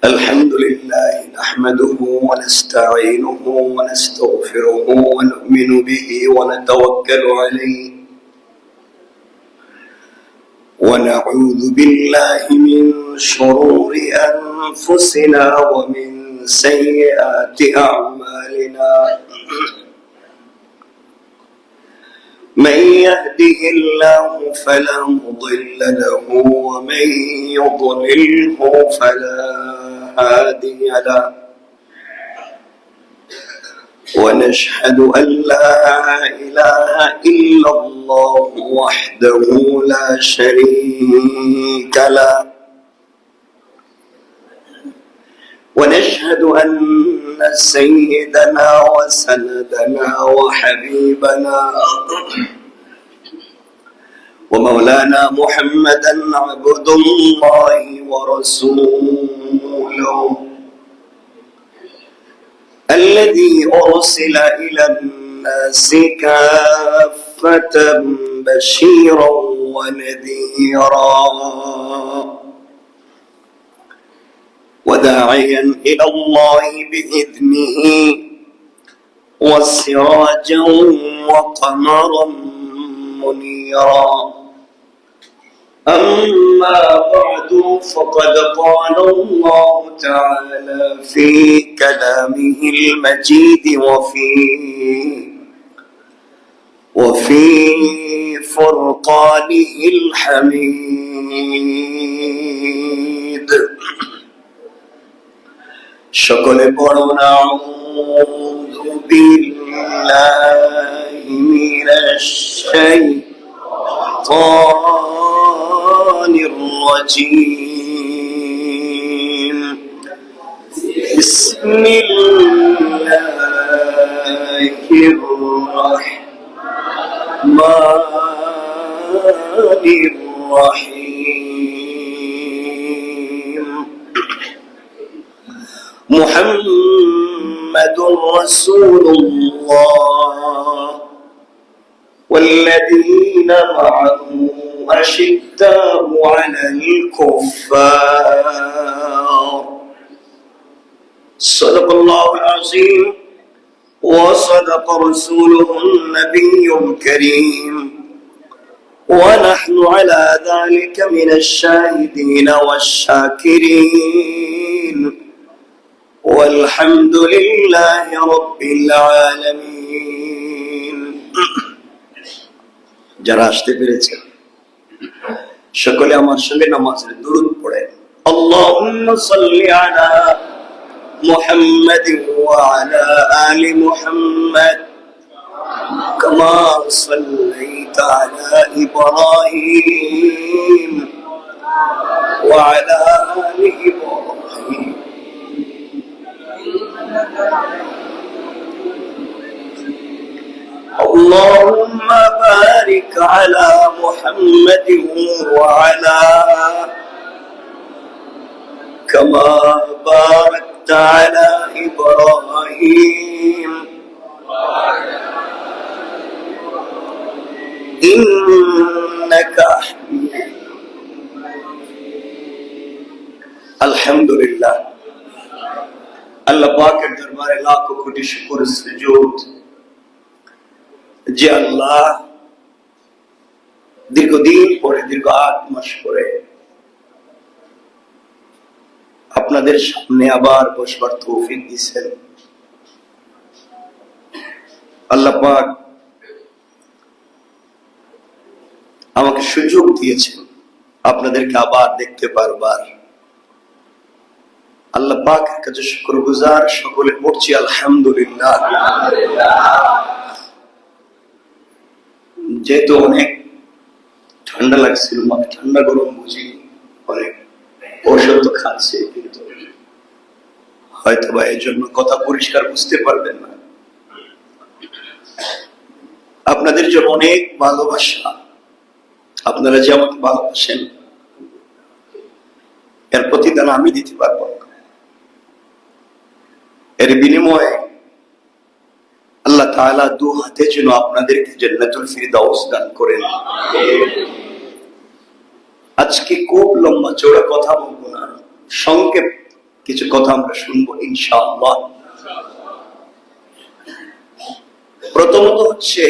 الحمد لله نحمده ونستعينه ونستغفره ونؤمن به ونتوكل عليه ونعوذ بالله من شرور أنفسنا ومن سيئات أعمالنا من يهده الله فلا مضل له ومن يضلله فلا هادي له ونشهد أن لا إله إلا الله وحده لا شريك له ونشهد أن سيدنا وسندنا وحبيبنا ومولانا محمدا عبد الله ورسوله الذي أرسل إلى الناس كافة بشيرا ونذيرا وداعيا إلى الله بإذنه وسراجا وقمرا منيرا أما بعد فقد قال الله تعالى في كلامه المجيد وفي فرقانه الحميد সকলে পড়ুন আউযু বিল্লাহি মিনাশ শাইতানির রাজীম বিসমিল্লাহির রাহমানির রাহিম محمد رسول الله والذين معه أشداء على الكفار صدق الله العظيم وصدق رسوله النبي الكريم ونحن على ذلك من الشاهدين والشاكرين والحمد لله رب العالمين যারা আসতে পেরেছেন সকলে আমার সঙ্গে নামাজের দুরূদ পড়েন আল্লাহুম্মা সাল্লি আলা মুহাম্মাদ ওয়া আলা আলি মুহাম্মাদ কামা সাল্লাইতা আলা ইব্রাহিম ওয়া আলা আলি ইব্রাহিম اللهم بارك على محمد وعلى كما باركت على إبراهيم إنك حميد الحمد لله আল্লাহ পাকের দরবারে লাখো কোটি শুকর সুজুদ যে আল্লাহ দীর্ঘদিন পরে দীর্ঘ 8 মাস পরে আপনাদের সামনে আবার বসবার তৌফিক দিয়েছেন। আল্লাহ পাক আমাকে সুযোগ দিয়েছেন আপনাদেরকে আবার দেখতে পারবার। আল্লাহ পাকের কাছে শুকরগুজার সকলে পড়ছি আলহামদুলিল্লাহ। যেহেতু অনেক ঠান্ডা লাগছিল, ঠান্ডা গরম বুঝি, অনেক ঔষধ তো খাচ্ছে, কিন্তু হয়তো বা এই জন্য কথা পরিষ্কার বুঝতে পারবেন না। আপনাদের জন্য অনেক ভালোবাসা, আপনারা যে আমাকে ভালোবাসেন এর প্রতিদান আমি দিতে পারবো না। এর বিনিময়ে আল্লাহ তাআলা দু হাতে যেন আপনাদেরকে জান্নাতুল ফিরদাউস দান করেন। আজকে খুব লম্বা চওড়া কথা বলবো না, সংক্ষেপ কিছু কথা আমরা শুনবো ইনশাআল্লাহ। প্রথমত হচ্ছে,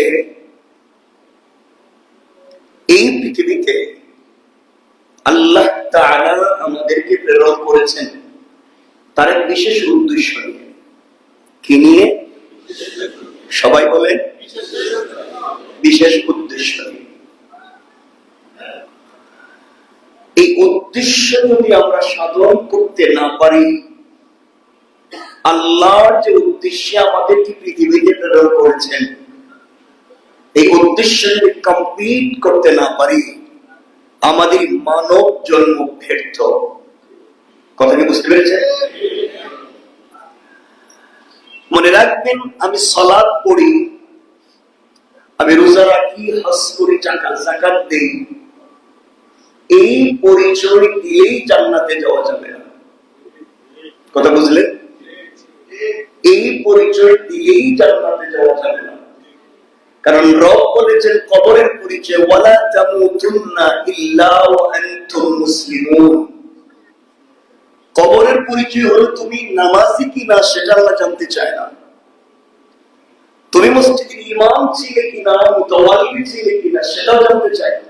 এই পৃথিবীতে আল্লাহ তাআলা আমাদেরকে প্রেরণ করেছেন তার এক বিশেষ উদ্দেশ্য নিয়ে। কি নিয়ে? সবাই বলেন, বিশেষ উদ্দেশ্য নিয়ে। এই উদ্দেশ্য যদি আমরা সাধন করতে না পারি, আল্লাহর যে উদ্দেশ্যে আমাদেরকে পৃথিবীতে প্রেরণ করেছেন এই উদ্দেশ্য যদি কমপ্লিট করতে না পারি, আমাদের মানব জন্ম ব্যর্থ। কথা কি বুঝতে পেরেছেন? মনে রাখবেন, আমি সালাত পড়ি, আমি রোজা রাখি, হজ করি, টাকা যাকাত দেই, এই পরিচয় দিয়েই জান্নাতে যাওয়া যাবে না। কথা বুঝলেন? এই পরিচয় দিয়েই জান্নাতে যাওয়া যাবে না। কারণ রব বলেছেন কবরের পরিচয়, ওয়ালা তামুতুন্না ইল্লা ওয়া আনতুম মুসলিমুন। কবরের পরিচয় হলো তুমি নামাজি কিনা সেটা আল্লাহ জানতে চায় না। তুমি মসজিদের ইমাম ছিলে কিনা, মুতাওয়াল্লি ছিলে কিনা সেটাও জানতে চায় না।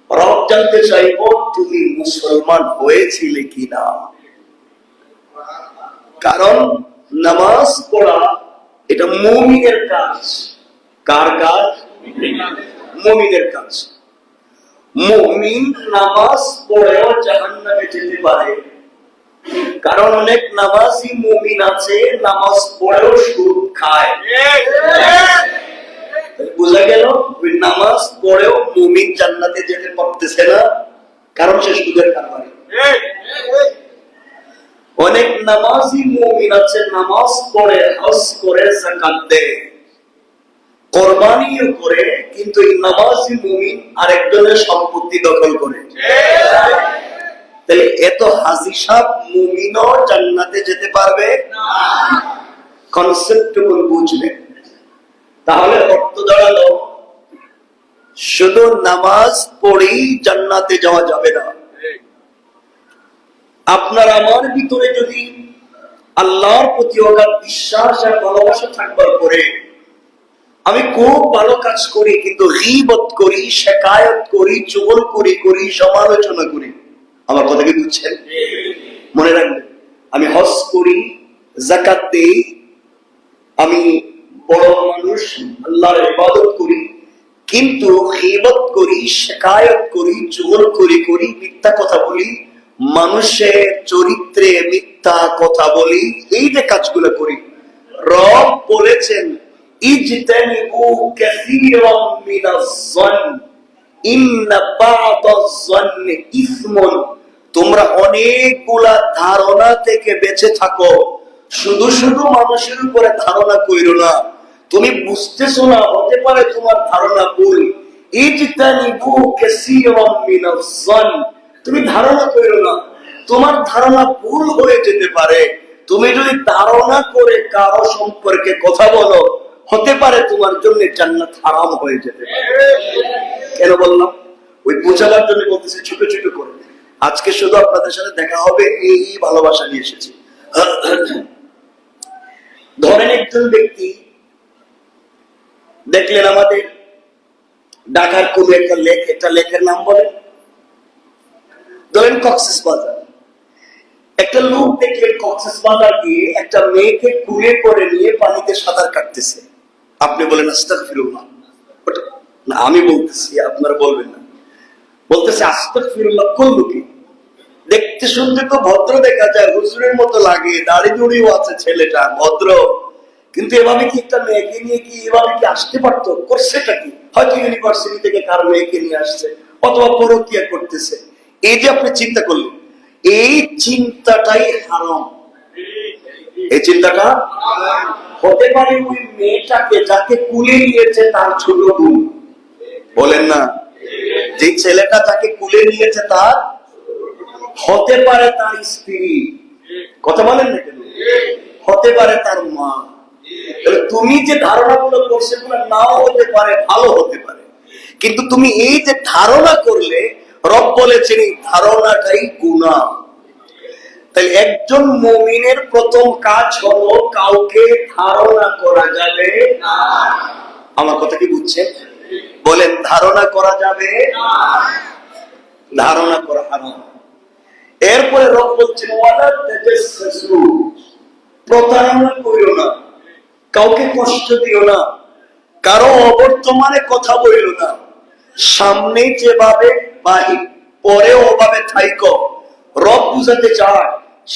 রব জানতে চাইব তুমি মুসলমান হয়েছিলে কিনা। কারণ নামাজ পড়া এটা মুমিনের কাজ। কার কাজ? মুমিনের কাজ। মুমিন নামাজ পড়েও জাহান্নামে যেতে পারে, কারণ অনেক নামাজি মুমিন আছে নামাজ পড়েও সুদ খায়। বোঝা গেল, নামাজ পড়েও মুমিন জান্নাতে যেতে পারতেছে না, কারণ সে সুদের কারবারি। অনেক নামাজি মুমিন আছে নামাজ পড়ে, হজ করে, যাকাত দেয়, কোরবানিও করে, কিন্তু এই নামাজি মুমিন আরেকজনের সম্পত্তি দখল করে। তাহলে এত হাজি সাহেব মুমিনও জান্নাতে যেতে পারবে না। কনসেপ্টটুকু বুঝবেন। তাহলে অর্থ দাঁড়ালো, শুধু নামাজ পড়েই জান্নাতে যাওয়া যাবে না। আপনার আমার ভিতরে যদি আল্লাহর প্রতি অগাধ বিশ্বাস আর ভালোবাসা থাকবার পরে আমি খুব ভালো কাজ করি, কিন্তু গীবত করি, শিকায়ত করি, চুগলখড়ি করি, সমালোচনা করি, আমার কথা কি বুঝছেন? মনে রাখবেন, আমি হজ করি, যাকাত দেই, আমি বড় মানুষ, আল্লাহর ইবাদত করি, কিন্তু গীবত করি, শিকায়ত করি, চুগলখড়ি করি, মিথ্যা কথা বলি, মানুষের চরিত্রে মিথ্যা কথা বলি, এই যে কাজগুলো করি, রব বলেছেন ইজতানিবু কাসীরাম মিনাজ-যন্ন ইন্না বা'দাজ-যন্নি ইসমুন। তোমরা অনেকগুলা ধারণা থেকে বেঁচে থাকো, শুধু শুধু মানুষের উপরে ধারণা কইরো না। তুমি বুঝতেছো না, হতে পারে তোমার ধারণা ভুল। ইজতানিবু কাসীরাম মিনাজ-যন্ন, তুমি ধারণা কইরো না, তোমার ধারণা ভুল হয়ে যেতে পারে। তুমি যদি ধারণা করে কারো সম্পর্কে কথা বলো, হতে পারে তোমার জন্য জান্নাত হারাম হয়ে যেতে পারে। কেন বললাম? ওই বোঝাবার জন্য বলতেছি, ছোট ছোট করে। আজকে শুধু আপনাদের সাথে দেখা হবে, এই ভালোবাসা নিয়ে এসেছি। ধরেন একজন ব্যক্তি, দেখলেন আমাদের ঢাকার কোন একটা লেক, একটা লেকের নাম বলেন, ধরেন কক্সবাজার। একটা লোক দেখলেন কক্সবাজার গিয়ে একটা মেয়েকে কুলে করে নিয়ে পানিতে সাঁতার কাটতেছে। আপনি বলেন আস্তাগফিরুল্লাহ। না, আমি বলতেছি, আপনারা বলবেন না। বলতেছে আস্তাগফিরুল্লাহ করলো কি? দেখতে শুনতে তো ভদ্র দেখা যায়, হুজুরের মতো লাগে, দাড়ি দুড়িও আছে, ছেলেটা ভদ্র, কিন্তু এভাবে কি একটা মেয়েকে নিয়ে কি এভাবে কি আসতে পারতো? করছেটা কি? হয়তো ইউনিভার্সিটি থেকে কার মেয়েকে নিয়ে আসছে, অথবা পরকীয়া করতেছে। এই যে আপনি চিন্তা করলেন, এই চিন্তাটাই হারাম। এই চিন্তাটা হতে পারে ওই মেয়েটাকে যাকে কুলে নিয়েছে তার ছোট বোন। বলেন না, যে ছেলেটা যাকে কুলে নিয়েছে তার হতে পারে তার স্ত্রী। কথা বলেন না কেন? হতে পারে তার মা। তুমি যে ধারণাগুলো করছে সেগুলো নাও হতে পারে, ভালো হতে পারে, কিন্তু তুমি এই যে ধারণা করলে, রব বলেছেন এই ধারণাটাই গুনাহ। তাহলে একজন মুমিনের প্রথম কাজ হলো কাউকে ধারণা করা যাবে না। আমার কথা কি বুঝছেন? বলেন, ধারণা করা যাবে না, ধারণা করা হারাম। এরপরে রব বলছেন ওয়ালা তাজাসসু, প্রতারণা করিও না, কাউকে কষ্ট দিও না, কারো অবর্তমানে কথা বলিও না, সামনে যেভাবে বাহির পরে ওভাবে থাইকো। রব বুঝাতে চায়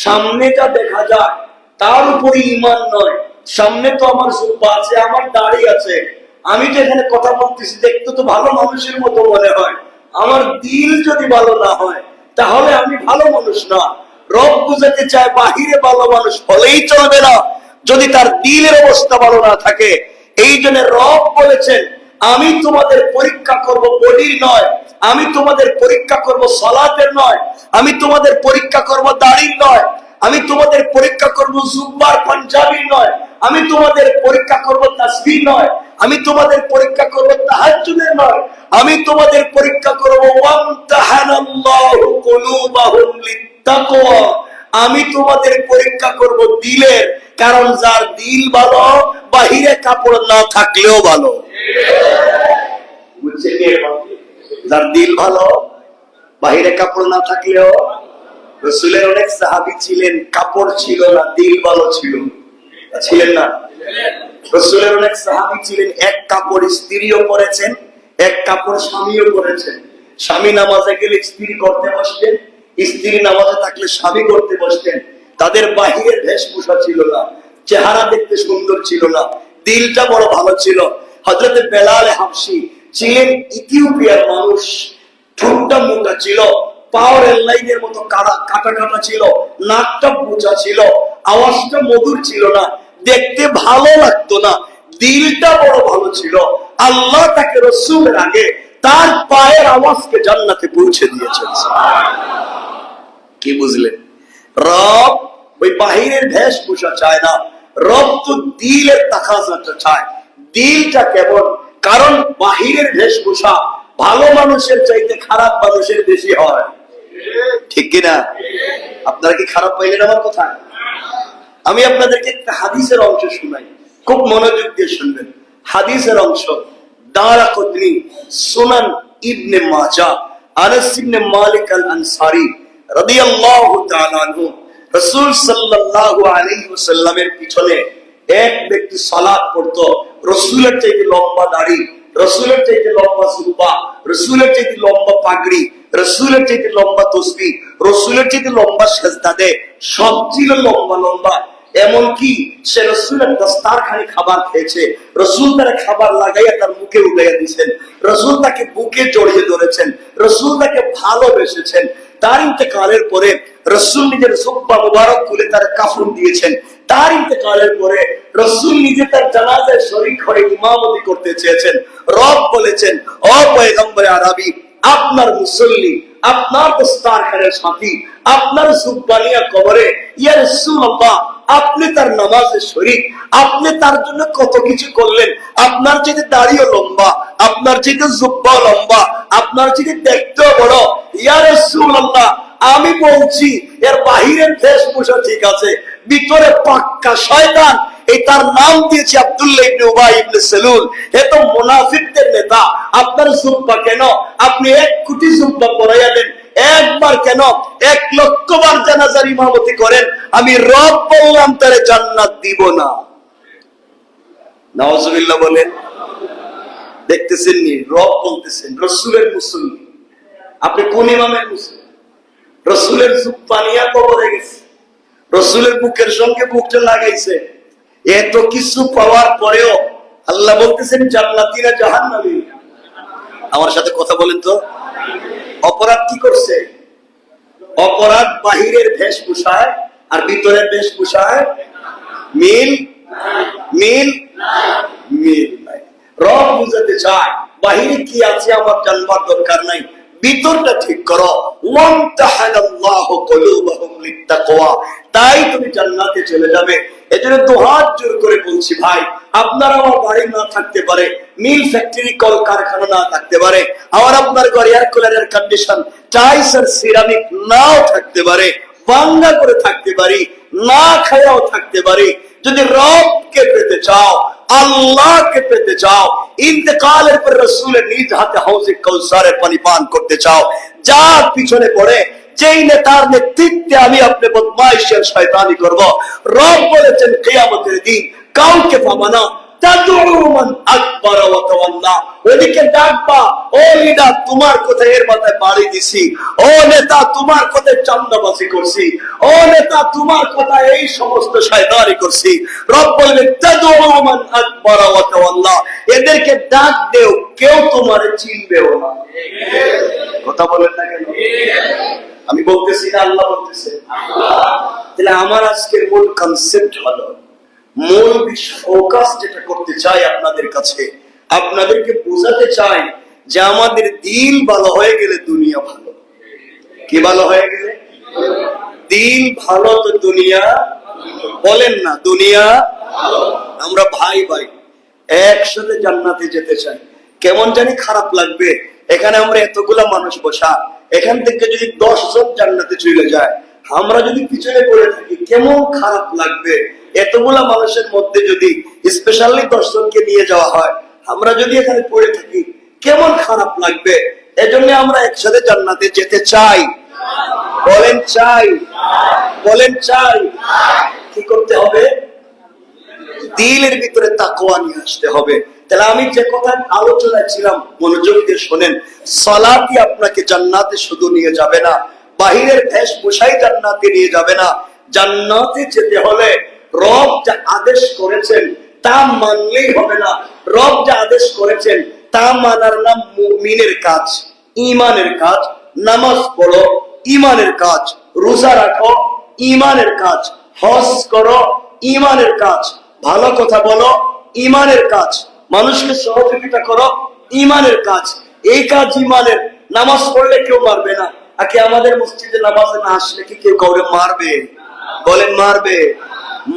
সামনে যা দেখা যায় তার উপরে ঈমান নয়। সামনে তো আমার জুব্বা আছে, আমার দাড়ি আছে, আমি তো এখানে কথা বলতেছি, দেখতে তো ভালো মানুষের মতো মনে হয়, আমার দিল যদি ভালো না হয় তাহলে আমি ভালো মানুষ না। রব বুঝাতে চায় বাহিরে ভালো মানুষ হলেই চলবে না যদি তার দিলের অবস্থা ভালো না থাকে। এই জন্য রব বলেছেন আমি তোমাদের পরীক্ষা করব বডির নয়, আমি তোমাদের পরীক্ষা করব সালাতের নয়, আমি তোমাদের পরীক্ষা করব দাড়ির নয়, আমি তোমাদের পরীক্ষা করব জুব্বার পাঞ্জাবির নয়, আমি তোমাদের পরীক্ষা করব তাসবিহ নয়, আমি তোমাদের পরীক্ষা করব তাহাজ্জুদের নয়, আমি তোমাদের পরীক্ষা করব ওয়ামতাহানাল্লাহু কুলুবাহুম লিত্তাকওয়া, আমি তোমাদের পরীক্ষা করব দিলের। কারণ যার দিল ভালো বাহিরে কাপড় না থাকলেও ভালো। বুঝছেন? যার দিল ভালো বাহিরে কাপড় না থাকলেও। রাসূলের অনেক সাহাবী ছিলেন কাপড় ছিল না, দিল ভালো ছিল, ছিলেন না? রাসূলের অনেক সাহাবী ছিলেন এক কাপড় স্ত্রীও পরেছেন, এক কাপড় স্বামীও পরেছেন। স্বামী নামাজে গেলে স্ত্রী করতে বসতেন, স্ত্রী নামাজে থাকলে স্বামী করতে বসতেন। তাদের বাহিরের বেশভূষা ছিল না, চেহারা দেখতে সুন্দর ছিল না, দিলটা বড় ভালো ছিল। হযরত বেলাল হাবশী ছিলেন ইথিওপিয়ার মানুষ, ঠোঁটটা মোটা ছিল, পাওয়ার লাইনের মতো কাটা কাটা ছিল, নাকটা বোঝা ছিল, আওয়াজটা মধুর ছিল না, দেখতে ভালো লাগতো না, দিলটা বড় ভালো ছিল। আল্লাহ তাকে রাসূলের আগে তার পায়ের আওয়াজকে জান্নাতে পৌঁছে দিয়েছেন। কি বুঝলেন? রব ওই বাহিরের বেশভূষা চায় না, রব তো দিলের তাকাজাটা চায়। দিলটা কেমন? কারণ বাহিরের বেশভূষা ভালো মানুষের চাইতে খারাপ মানুষের বেশি হয়, ঠিক কিনা? আপনারা কি খারাপ পাইলেন আমার কথা? আমি আপনাদেরকে একটা হাদিসের অংশ শুনাই, খুব মনোযোগ দিয়ে শুনবেন। হাদিসের অংশ দারাকুতনি, সুনান ইবনে মাজাহ, আনাস ইবনে মালিক আল আনসারী রাদিয়াল্লাহু তাআলা আনহু, রাসূল সাল্লাল্লাহু আলাইহি ওয়াসাল্লামের পিছনে এক ব্যক্তি সালাত পড়তো। রাসূলের চাইতে লম্বা দাড়ি, রাসূলের চাইতে লম্বা জুব্বা, রাসূলের চাইতে লম্বা পাগড়ি, রাসূলের চাইতে লম্বা তাসবিহ, রাসূলের চাইতে লম্বা সিজদা দেয়, সব ছিল লম্বা লম্বা। এমনকি সে রাসূলের দস্তারখানে খাবার খেয়েছে, রাসূল তার খাবার লাগাইয়া তার মুখে উঠাইয়া দিয়েছেন, রাসূল তাকে বুকে জড়িয়ে ধরেছেন, রাসূল তাকে ভালোবেসেছেন। তার ইন্তেকালের পরে রাসূল নিজের জুব্বা মুবারক খুলে তার কাফন দিয়েছেন। তার ইন্তেকালের পরে রাসূল নিজে তার জানাজায় শরীক হয়ে ইমামতি করতে চেয়েছেন। রব বলেছেন ও পয়গম্বরে আরবি, আপনার মুসল্লি, আপনার দস্তারখানের সাথী, আপনার জুব্বা নিয়ে কবরে, ইয়া রাসূলুল্লাহ আপনি তার নামাজে শরীক, আপনি তার জন্য কত কিছু করলেন, আপনার চাইতে দাড়িও লম্বা, আপনার চাইতে জুব্বা লম্বা, আপনার চাইতে দেখতেও বড়। ইয়া রাসূলুল্লাহ আমি বলছি এর বাহিরের বেশভূষা ঠিক আছে, ভিতরে পাক্কা শয়তান। এই তার নাম দিয়েছে আব্দুল্লাহ ইবনে উবাই ইবনে সালুল, এ তো মুনাফিকদের নেতা। আপনার জুব্বা কেন? আপনি 1 কোটি জুব্বা পরাইয়া দেন, একবার কেন 1 লক্ষ বার জানাজার ইমামতি করেন, আমি রব বললাম তারে জান্নাত দিব না। নাউজুবিল্লাহ বলেন। দেখতেছেন নি? রব বলতেছেন রাসূলের মুসল্লি, আপনি কোন ইমামের মুসল্লি? রাসূলের জুব্বা নিয়া কবরে গেছে, রাসূলের বুকের সঙ্গে বুকটা লাগাইছে, এত কিছু পাওয়ার পরেও আল্লাহ বলতেছেন জান্নাতীরা জাহান্নামী। আমার সাথে কথা বলেন তো। অপরাধ কি করছে? অপরাধ বাহিরের বেশভূষায় আর ভিতরের বেশভূষায় মিল মিল মিল নাই। রব বুঝাতে চায় বাহিরে কি আছে আমার জানবার দরকার নাই, ভিতরটা ঠিক করো। ওয়ামতাহানাল্লাহু কুলুবাহুম লিত্তাকওয়া, তাই তুমি জান্নাতে চলে যাবে। এজন্য দুহাত জোর করে বলছি ভাই, আপনার আমার বাড়ি না থাকতে পারে, মিল ফ্যাক্টরি কল কারখানা না থাকতে পারে, আমার আপনার ঘরে air cooler air condition tiles আর সিরামিক নাও থাকতে পারে, ভাঙ্গা করে থাকতে পারি, না খায়াও থাকতে পারি। যদি রবকে পেতে চাও, আল্লাহকে পেতে চাও, ইন্তেকালের পর রাসূলের নিজ হাতে হাউজে কাউসারের পানি পান করতে চাও, যার পিছনে পড়ে যেই নেতার নেতৃত্বে আমি আপনি বদমাইশি আর শয়তানি করব, রব বলেছেন কিয়ামতের দিন কাউকে পাবা না। ওদিকে ডাকবা, ও লিডার তোমার কোথায় এর মাথায় বাড়ি দিছি, ও নেতা তোমার কোথায় চান্দাবাজি করছি, ও নেতা তোমার কোথায় এই সমস্ত শয়তানি করছি। রব বলবেন তাদউমান আকবার ওয়া তাওয়াল্লা, এদেরকে ডাক দেও, কেউ তোমারে চিনবেও না। কথা বলেন না কেন? আমি বলতেছি না আল্লাহ বলতেছে? তাহলে আমার আজকের মূল কনসেপ্ট হলো, মূল ফোকাস যেটা করতে চাই আপনাদের কাছে, আপনাদেরকে বোঝাতে চাই যে আমাদের দিল ভালো হয়ে গেলে দুনিয়া ভালো। কি ভালো হয়ে গেলে? দিল ভালো তো দুনিয়া, বলেন না দুনিয়া। আমরা ভাই ভাই একসাথে জান্নাতে যেতে চাই। কেমন জানি খারাপ লাগবে, এখানে আমরা এতগুলা মানুষ বসা, এখান থেকে যদি 10 জন জান্নাতে চলে যায়, আমরা যদি পিছনে পড়ে থাকি কেমন খারাপ লাগবে। এতগুলা মানুষের মধ্যে যদি স্পেশালি 10 জনকে নিয়ে যাওয়া হয়, আমরা যদি এখানে পড়ে থাকি কেমন খারাপ লাগবে। এজন্য আমরা একসাথে জান্নাতে যেতে চাই। বলেন চাই, বলেন চাই। কি করতে হবে? দিলের ভিতরে তাকওয়া নিয়ে আসতে হবে। তাহলে আমি যে কথা আলোচনায় ছিলাম মনোযোগ দিয়ে শোনেন। সালাতই আপনাকে জান্নাতে শুধু নিয়ে যাবে না, বাহিরের বেশভূষাই জান্নাতে নিয়ে যাবে না। জান্নাতে যেতে হলে রব যা আদেশ করেছেন তা মানলেই হবে না। রব যা আদেশ করেছেন তা মানার নাম মুমিনের কাজ, ঈমানের কাজ। নামাজ পড়ো, ঈমানের কাজ। রোজা রাখো, ঈমানের কাজ। হজ করো, ঈমানের কাজ। ভালো কথা বলো, ঈমানের কাজ। মানুষকে সহযোগিতা করো, ঈমানের কাজ। এই কাজ ঈমানের। নামাজ পড়লে কেউ মারবে না। আগে আমাদের মসজিদে নামাজে না আসলে কি কেউ কাউকে মারবে? বলেন মারবে?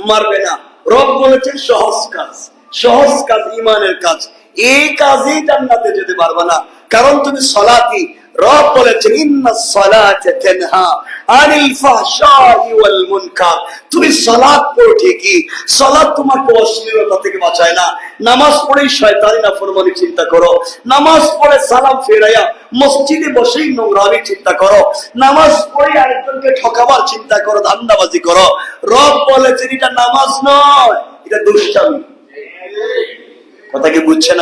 মারবে না। রব বলেছেন সহজ কাজ, সহজ কাজ ঈমানের কাজ। এই কাজেই জান্নাতে যেতে পারবে না, কারণ তুমি সালাতি। রব বলেছেন ইন্নাস সালাতা তানহা আনিল ফাহশাই ওয়াল মুনকার। তুমি সালাত পড়ো ঠিকই, সালাত তোমাকে অশ্লীলতা থেকে বাঁচায় না। নামাজ পড়েই শয়তানি নাফরমানি চিন্তা করো, নামাজ পড়ে সালাম ফেরাইয়া মসজিদে বসেই নোংরামি চিন্তা করো, নামাজ পড়ে আরেকজনকে ঠকাবার চিন্তা করো, ধান্দাবাজি করো। রব বলেছেন এটা নামাজ নয়, এটা দুষ্টামি। কথা কি বুঝছেন?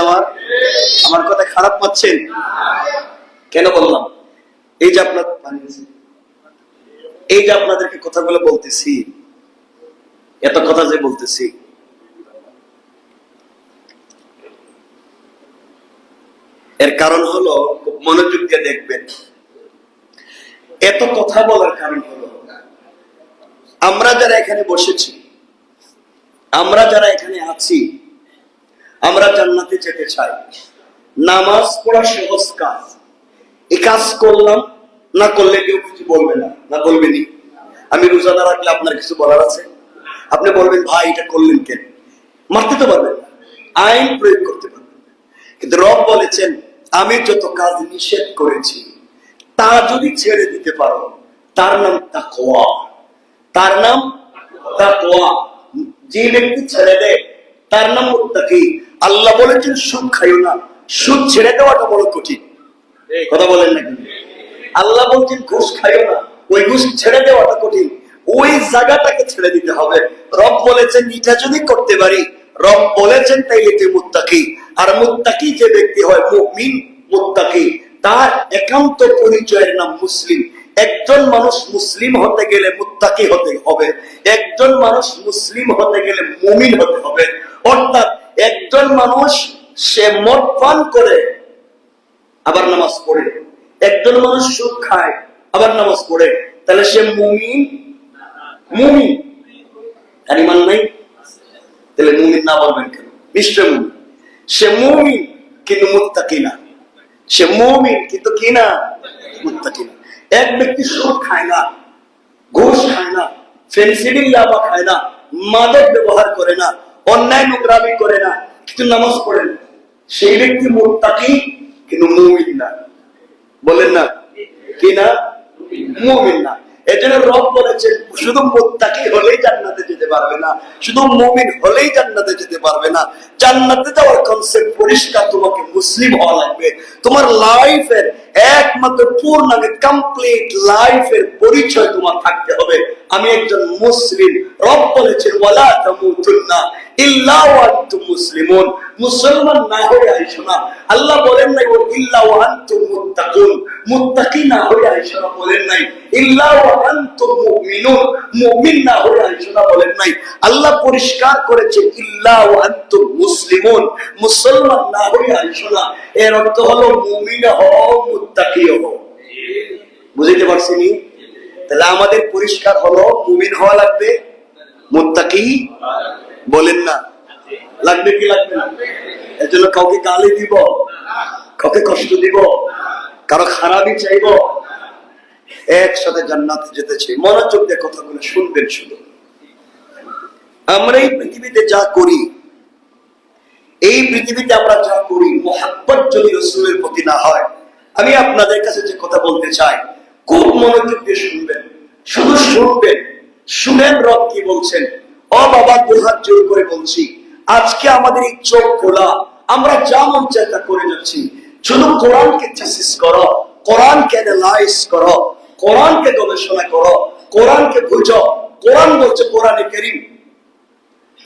আমার কথা খারাপ পাচ্ছেন? কেন বললাম? এই যে আপনার এই যে আপনাদেরকে কথাগুলো বলতেছি, এত কথা যে বলতেছি, এর কারণ হলো, মনোযোগ দিয়ে দেখবেন, এত কথা বলার কারণ হলো আমরা যারা এখানে বসেছি, আমরা যারা এখানে আছি, আমরা জান্নাতে যেতে চাই। নামাজ পড়া সহজ কাজ। এই কাজ করলাম, না করলে কেউ কিছু বলবে না, না বলবেনি। আমি রোজা না রাখলে আপনার কিছু বলার আছে? আপনি বলবেন ভাই এটা করলেন কেন? মারতে তো পারবেন না, আইন প্রয়োগ করতে পারবেন না। কিন্তু রব বলেছেন আমি যত কাজ নিষেধ করেছি তা যদি ছেড়ে দিতে পারো, তার নাম তাকওয়া। তার নাম তাকওয়া। যে ব্যক্তি ছেড়ে দেয় তার নাম মুত্তাকি। আল্লাহ বলেছেন সুদ খাইও না, সুদ ছেড়ে দেওয়াটা বড় কঠিন। কথা বলেন নাকি? আল্লাহ বলছেন ঘুষ খাইও না, ওই ঘুষ ছেড়ে দেওয়াটা কঠিন, ওই জায়গাটাকে ছেড়ে দিতে হবে। রব বলেছেন এটা যদি করতে পারি, রব বলেছেন তাইলে তুই মুত্তাকি। আর মুত্তাকি যে ব্যক্তি হয়, মুমিন মুত্তাকি, তার একান্ত পরিচয়ের নাম মুসলিম। একজন মানুষ মুসলিম হতে গেলে মুত্তাকি হতে হবে, একজন মানুষ মুসলিম হতে গেলে মুমিন হতে হবে। অর্থাৎ একজন মানুষ সে মদ পান করে আবার নামাজ পড়ে, একজন মানুষ সুদ খায় আবার নামাজ পড়ে, তাহলে সে মুমিন? মুমিন আর ঈমান নাই? তাহলে মুমিন না বলবেন কেন? নিশ্চয় মুমিন। সে মুমিন কিন্তু মুত্তাকি না। সে মুমিন কিন্তু কি না? মুত্তাকি না। এক ব্যক্তি সুদ খায় না, ঘুষ খায় না, ফেন্সিডিল ইয়াবা খায় না, মাদক ব্যবহার করে না, অন্যায় নোংরামি করে না, কিন্তু নামাজ পড়ে না, সেই ব্যক্তি মুত্তাকি কিন্তু মুমিন না। বলেন না? কি না? মুমিন না। এজন্য রব বলেছেন শুধু মুত্তাকি হলেই জান্নাতে যেতে পারবে না, শুধু মুমিন হলেই জান্নাতে যেতে পারবে না। জান্নাতে যাওয়ার কনসেপ্ট পরিষ্কার, তোমাকে মুসলিম হওয়া লাগবে। তোমার লাইফের একমাত্র পূর্ণাঙ্গ কমপ্লিট লাইফের পরিচয় তোমার থাকতে হবে, আমি একজন মুসলিম। রব বলেছেন ওয়ালা তামুতুন্না ইল্লা ওয়া আনতুম মুসলিমুন, মুসলমান না হয়ে আইসো না। আল্লাহ বলেন নাই ও ইল্লা ওয়া আনতুম মুত্তাকুন, মুত্তাকি না হয়ে আইসো না বলেন নাই। ইল্লা ওয়া আনতুম মুমিনুন, মুমিন না হয়ে আইসো না বলেন নাই। আল্লাহ পরিষ্কার করেছে ইল্লা ওয়া আনতুম মুসলিমুন, মুসলমান না হয়ে আইসো না। এর অর্থ হলো মুমিন হও, মুত্তাকি হও। বুঝতে পারছেন? তাহলে আমাদের পরিষ্কার হলো মুমিন হওয়া লাগবে, মুত্তাকি বলেন না লাগবে কি লাগবে না? এর জন্য কাউকে গালি দিব, কাউকে কষ্ট দিব, কারো খারাপই চাইব? একসাথে জান্নাতে যেতে চাই। মনোযোগ দিয়ে কথাগুলো শুনবেন। শুধু আমরা এই পৃথিবীতে যা করি, এই পৃথিবীতে আমরা যা করি, মুহাব্বত যদি রাসূলের প্রতি না হয়, আমি আপনাদের কাছে যে কথা বলতে চাই খুব মনোযোগ দিয়ে শুনবেন, শুধু শুনবেন। শুনেন রব কি বলছেন। ও বাবা, দুহাত জোর করে বলছি, আজকে আমাদের এই চোখ খোলা, আমরা যা মন চায় তা করে যাচ্ছি। শুধু কোরআনকে চাষিস করো, কোরআনকে অ্যানালাইজ করো, কোরআনকে গবেষণা করো, কোরআনকে বুঝো। কোরআন বলছে, কোরআনে কারীম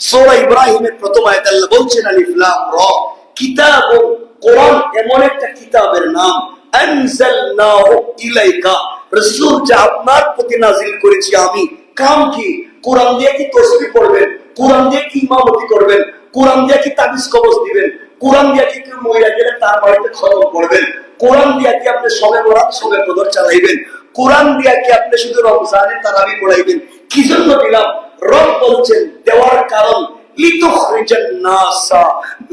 সূরা ইব্রাহিমের প্রথম আয়াতে আল্লাহ বলছেন আলিফ লাম রা কিতাবুন, কোরআন এমন একটা কিতাবের নাম, আনজালনাহু ইলাইকা, রাসূল যা আপনার প্রতি নাযিল করেছি আমি। কাম কি? কোরআন দিয়ে কি তাসবিহ পড়বেন, কোরআন দিয়ে কি ইমামতি করবেন, কোরআন দিয়ে কি তাবিজ কবজ দিবেন, কোরআন দিয়ে কি কেউ মহিলা গেলে তার বাড়িতে খতম করবেন, কোরআন দিয়ে কি আপনি শবে বরাত শবে কদর চালাইবেন, কোরআন দিয়ে কি আপনি শুধু রমজানে তারাবি পড়াইবেন? কি জন্য দিলাম? রব বলছেন দেওয়ার কারণ লিতুখরিজান নাসা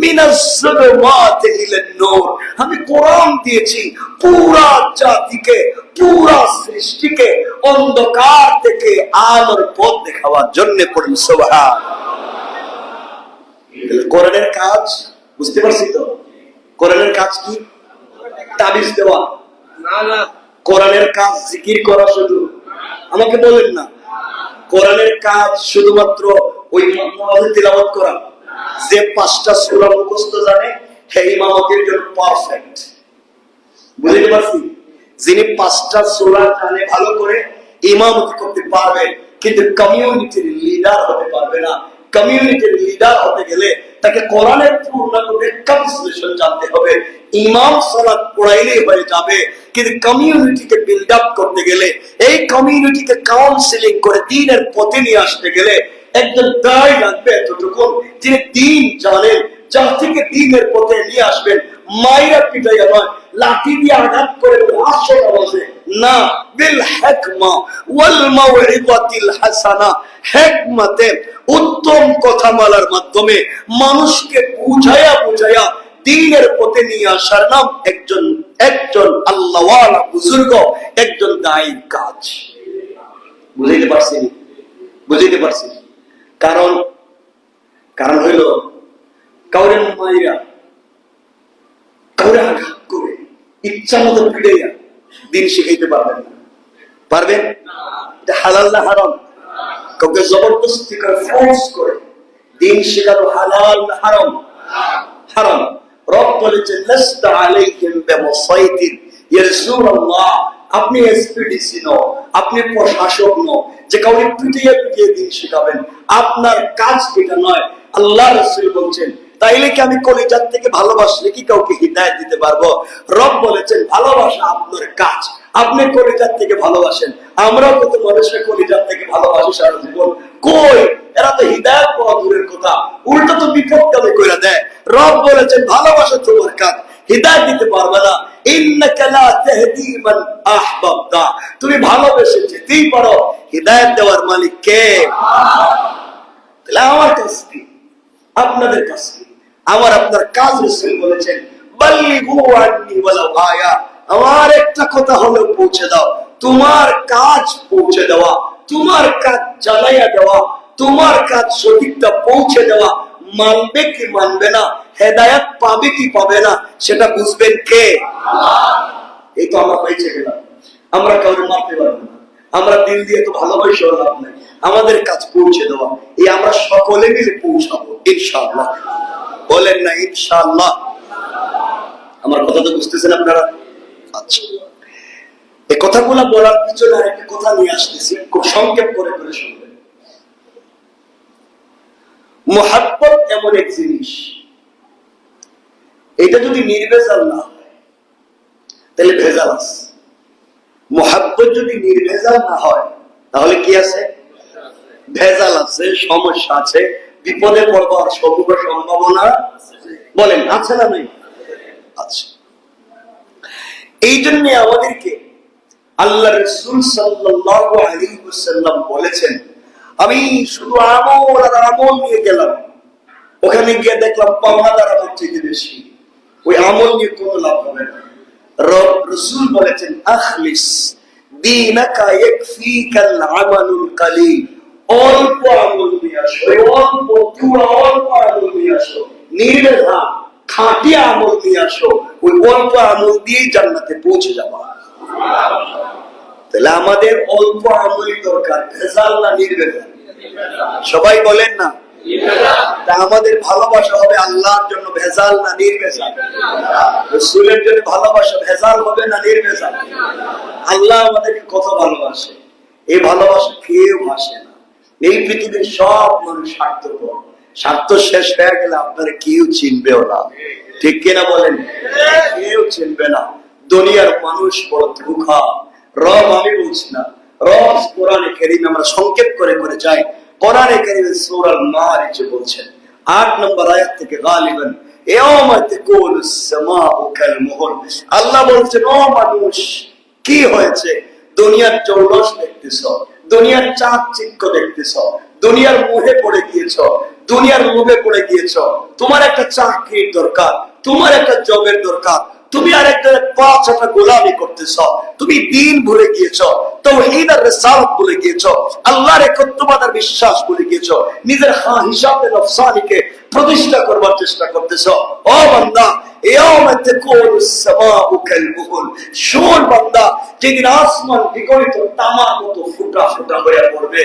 মিনাজ যুলুমাতি ইলান নূর, আমি কোরআন দিয়েছি পুরা জাতিকে, পুরা সৃষ্টিকে অন্ধকার থেকে আলোর পথ দেখাবার জন্য। পড়ুন সুবহানাল্লাহ। কোরআনের কাজ বুঝতে পারছি তো? কোরআনের কাজ কি? তাবিজ দেওয়া না। কোরআনের কাজ জিকির করা শুধু? আমাকে বলেন না। কোরআনের কাজ শুধুমাত্র ওই নামাজে তিলাওয়াত করা? যে 5টা সূরা মুখস্থ জানে সে ইমামতের জন্য পারফেক্ট। বুঝতে পারছি? যিনি 5টা সূরা জানে ভালো করে, ইমামতি করতে পারবে, কিন্তু কমিউনিটির লিডার হতে পারবে না। কমিউনিটির লিডার হতে গেলে তাকে কোরআনের পূর্ণাঙ্গ ব্যাখ্যা বিশ্লেষণ জানতে হবে। ইমাম সালাত পড়াইলেই হয়ে যাবে, কিন্তু কমিউনিটিকে বিল্ড আপ করতে গেলে, এই কমিউনিটিকে কাউন্সিলিং করে দ্বীনের পথে নিয়ে আসতে গেলে একজন দায়ী লাগবে এতটুকু, যিনি দ্বীন জানেন, জাতিকে দ্বীনের পথে নিয়ে আসবেন। মাইরা পিটাইয়া নয়, লাঠি দিয়ে আঘাত করে আসল আওয়াজে না, বিল হিকমা ওয়াল মাউইযাতিল হাসানা, হিকমতে উত্তম কথামালার মাধ্যমে মানুষকে বুঝায়া বুঝায়া দ্বীনের পথে নিয়ে আসার নাম একজন আল্লাহওয়ালা বুজুর্গ, একজন দায়ীর কাজ। বুঝাইতে পারছি? বুঝাইতে পারছি? কারণ হইল কাউরে মাইরা, কাউরে আঘাত করে, ইচ্ছা মতো পিড়াইয়া দিন শিখাইতে পারবেন না। পারবেন? এটা হালাল না হারাম? কাউকে জবরদস্তি করে, ফোর্স করে দিন শেখানো হালাল না হারাম? হারাম। রব বলেছেন লাস্তা আলাইহিম বিমুসাইতির, ইয়া রাসূলুল্লাহ আপনি এসপিডিসি নও, আপনি প্রশাসক নও যে কাউকে পিটিয়ে পিটিয়ে দিন শেখাবেন। আপনার কাজ এটা নয়। আল্লাহ রাসূল বলছেন তাইলে কি আমি কলিজার থেকে ভালোবাসলে কি কাউকে হিদায়াত দিতে পারবো? রব বলেছেন ভালোবাসা আপনার কাজ, আপনি কলিজার থেকে ভালোবাসেন। আমরাও কত মানুষের কলিজার থেকে ভালোবাসি সারা জীবন, কই এরা তো হিদায়াত পাওয়া দূরের কথা, উল্টো তো বিপদগামী করে দেয়। রব বলেছেন ভালোবাসা তোমার কাজ, হিদায়াত দিতে পারবে না। ইন্নাকা লা তাহদি মান আহবাবতা, তুমি ভালোবেসে যেতেই পারো, হিদায়াত দেওয়ার মালিক কে? তাহলে আমার কাছ কি, আপনাদের কাছ কি? আমার আপনার কাজ রাসূল বলেছেন বাল্লিগু আন্নি ওয়ালাউ আয়া, আমার একটা কথা হলো পৌঁছে দাও। তোমার কাজ পৌঁছে দেওয়া, তোমার কাজ জানাইয়া দেওয়া, তোমার কাজ সঠিকটা পৌঁছে দেওয়া। মানবে কি মানবে না, হেদায়েত পাবে কি পাবে না, সেটা বুঝবেন কে? এই তো আমরা হয়েছে গেলাম। আমরা কাউকে মারতে পারবো না, আমরা দিল দিয়ে তো ভালোবাসা লাভ নাই, আমাদের কাজ পৌঁছে দেওয়া, এই আমরা সকলে মিলে পৌঁছাবো ইনশাআল্লাহ। বলেন না ইনশাআল্লাহ? আমার কথা তো বুঝতেছেন আপনারা? আচ্ছা, এই কথাগুলো বলার পিছনে আরেকটা কথা নিয়ে আসতেছি, খুব সংক্ষেপ করে করে শুনবেন। মুহাব্বত এমন এক জিনিস, এটা যদি নির্ভেজাল না হয় তাহলে ভেজাল আছে। মুহাব্বত যদি নির্ভেজাল না হয় তাহলে কি আছে? ভেজাল আছে, সমস্যা আছে, বিপদে পড়বার সম্ভাবনা বলেন আছে না নেই? আচ্ছা, এই জন্য আমাদেরকে আল্লাহ রাসূল সাল্লাল্লাহু আলাইহি ওয়াসাল্লাম বলেছেন, আমি শুধু আমল আর আমল নিয়ে গেলাম, ওখানে গিয়ে দেখলাম পাওনাদার আমার থেকে বেশি, ওই আমল নিয়ে কোনো লাভ হবে না। রাসূল বলেছেন, আখলিস দীনাকা ইয়াকফিকাল আমালুল কালিল, অল্প আমল নিয়ে আসো, অল্প আমল নিয়ে আসো, নির্ভেজাল খাঁটি আমল নিয়ে আসো, ওই অল্প আমল দিয়েই জান্নাতে পৌঁছে যাবা। তাহলে আমাদের অল্প আমলই দরকার, ভেজাল না নির্ভেজাল? সবাই বলেন না? তা আমাদের ভালোবাসা হবে আল্লাহর জন্য ভেজাল না নির্ভেজাল? রাসূলের জন্য ভালোবাসা ভেজাল হবে না নির্ভেজাল? আল্লাহ আমাদেরকে কত ভালোবাসে, এই ভালোবাসা কেউ ভাসে না। এই পৃথিবীর সব মানুষ স্বার্থপর, স্বার্থ শেষ হয়ে গেলে আপনারা কেউ চিনবেও না, ঠিক কিনা বলেন? কেউ চিনবে না। দুনিয়ার মানুষ বড় ধোঁকা। রব আমি বলছি না, রব কোরআনে কারীমে আমরা সংক্ষেপ করে করে যাই। কোরআনে কারীমে সূরা মারিজ বলছেন 8 নম্বর আয়াত থেকে, গালিবান ইয়াওমা তাকুনুস সামাউ কাল মুহল, আল্লাহ বলছেন, ও মানুষ কি হয়েছে? দুনিয়ার জৌলস দেখতেছ, দুনিয়ার চাকচিক্য দেখতেছ, দুনিয়ার মোহে পড়ে গিয়েছ, দুনিয়ার লোভে পড়ে গিয়েছ। তোমার একটা চাকরির দরকার, তোমার একটা জবের দরকার, তুমি আরেকজনের 5 গোলামি করতেছ, তুমি দ্বীন ভুলে গিয়েছ, তাওহীদ আর রিসালাত ভুলে গিয়েছ, আল্লাহর একত্ববাদ আর বিশ্বাস ভুলে গিয়েছ, নিজের হিসাবে নফসানিকে প্রতিষ্ঠা করবার চেষ্টা করতেছ। ও বান্দা, ইয়াওমা তাকুনুস সামাউ কাল মুহল, শোন বান্দা, যেদিন আসমান বিগলিত তামার মতো ফুটা ফুটা হয়ে পড়বে,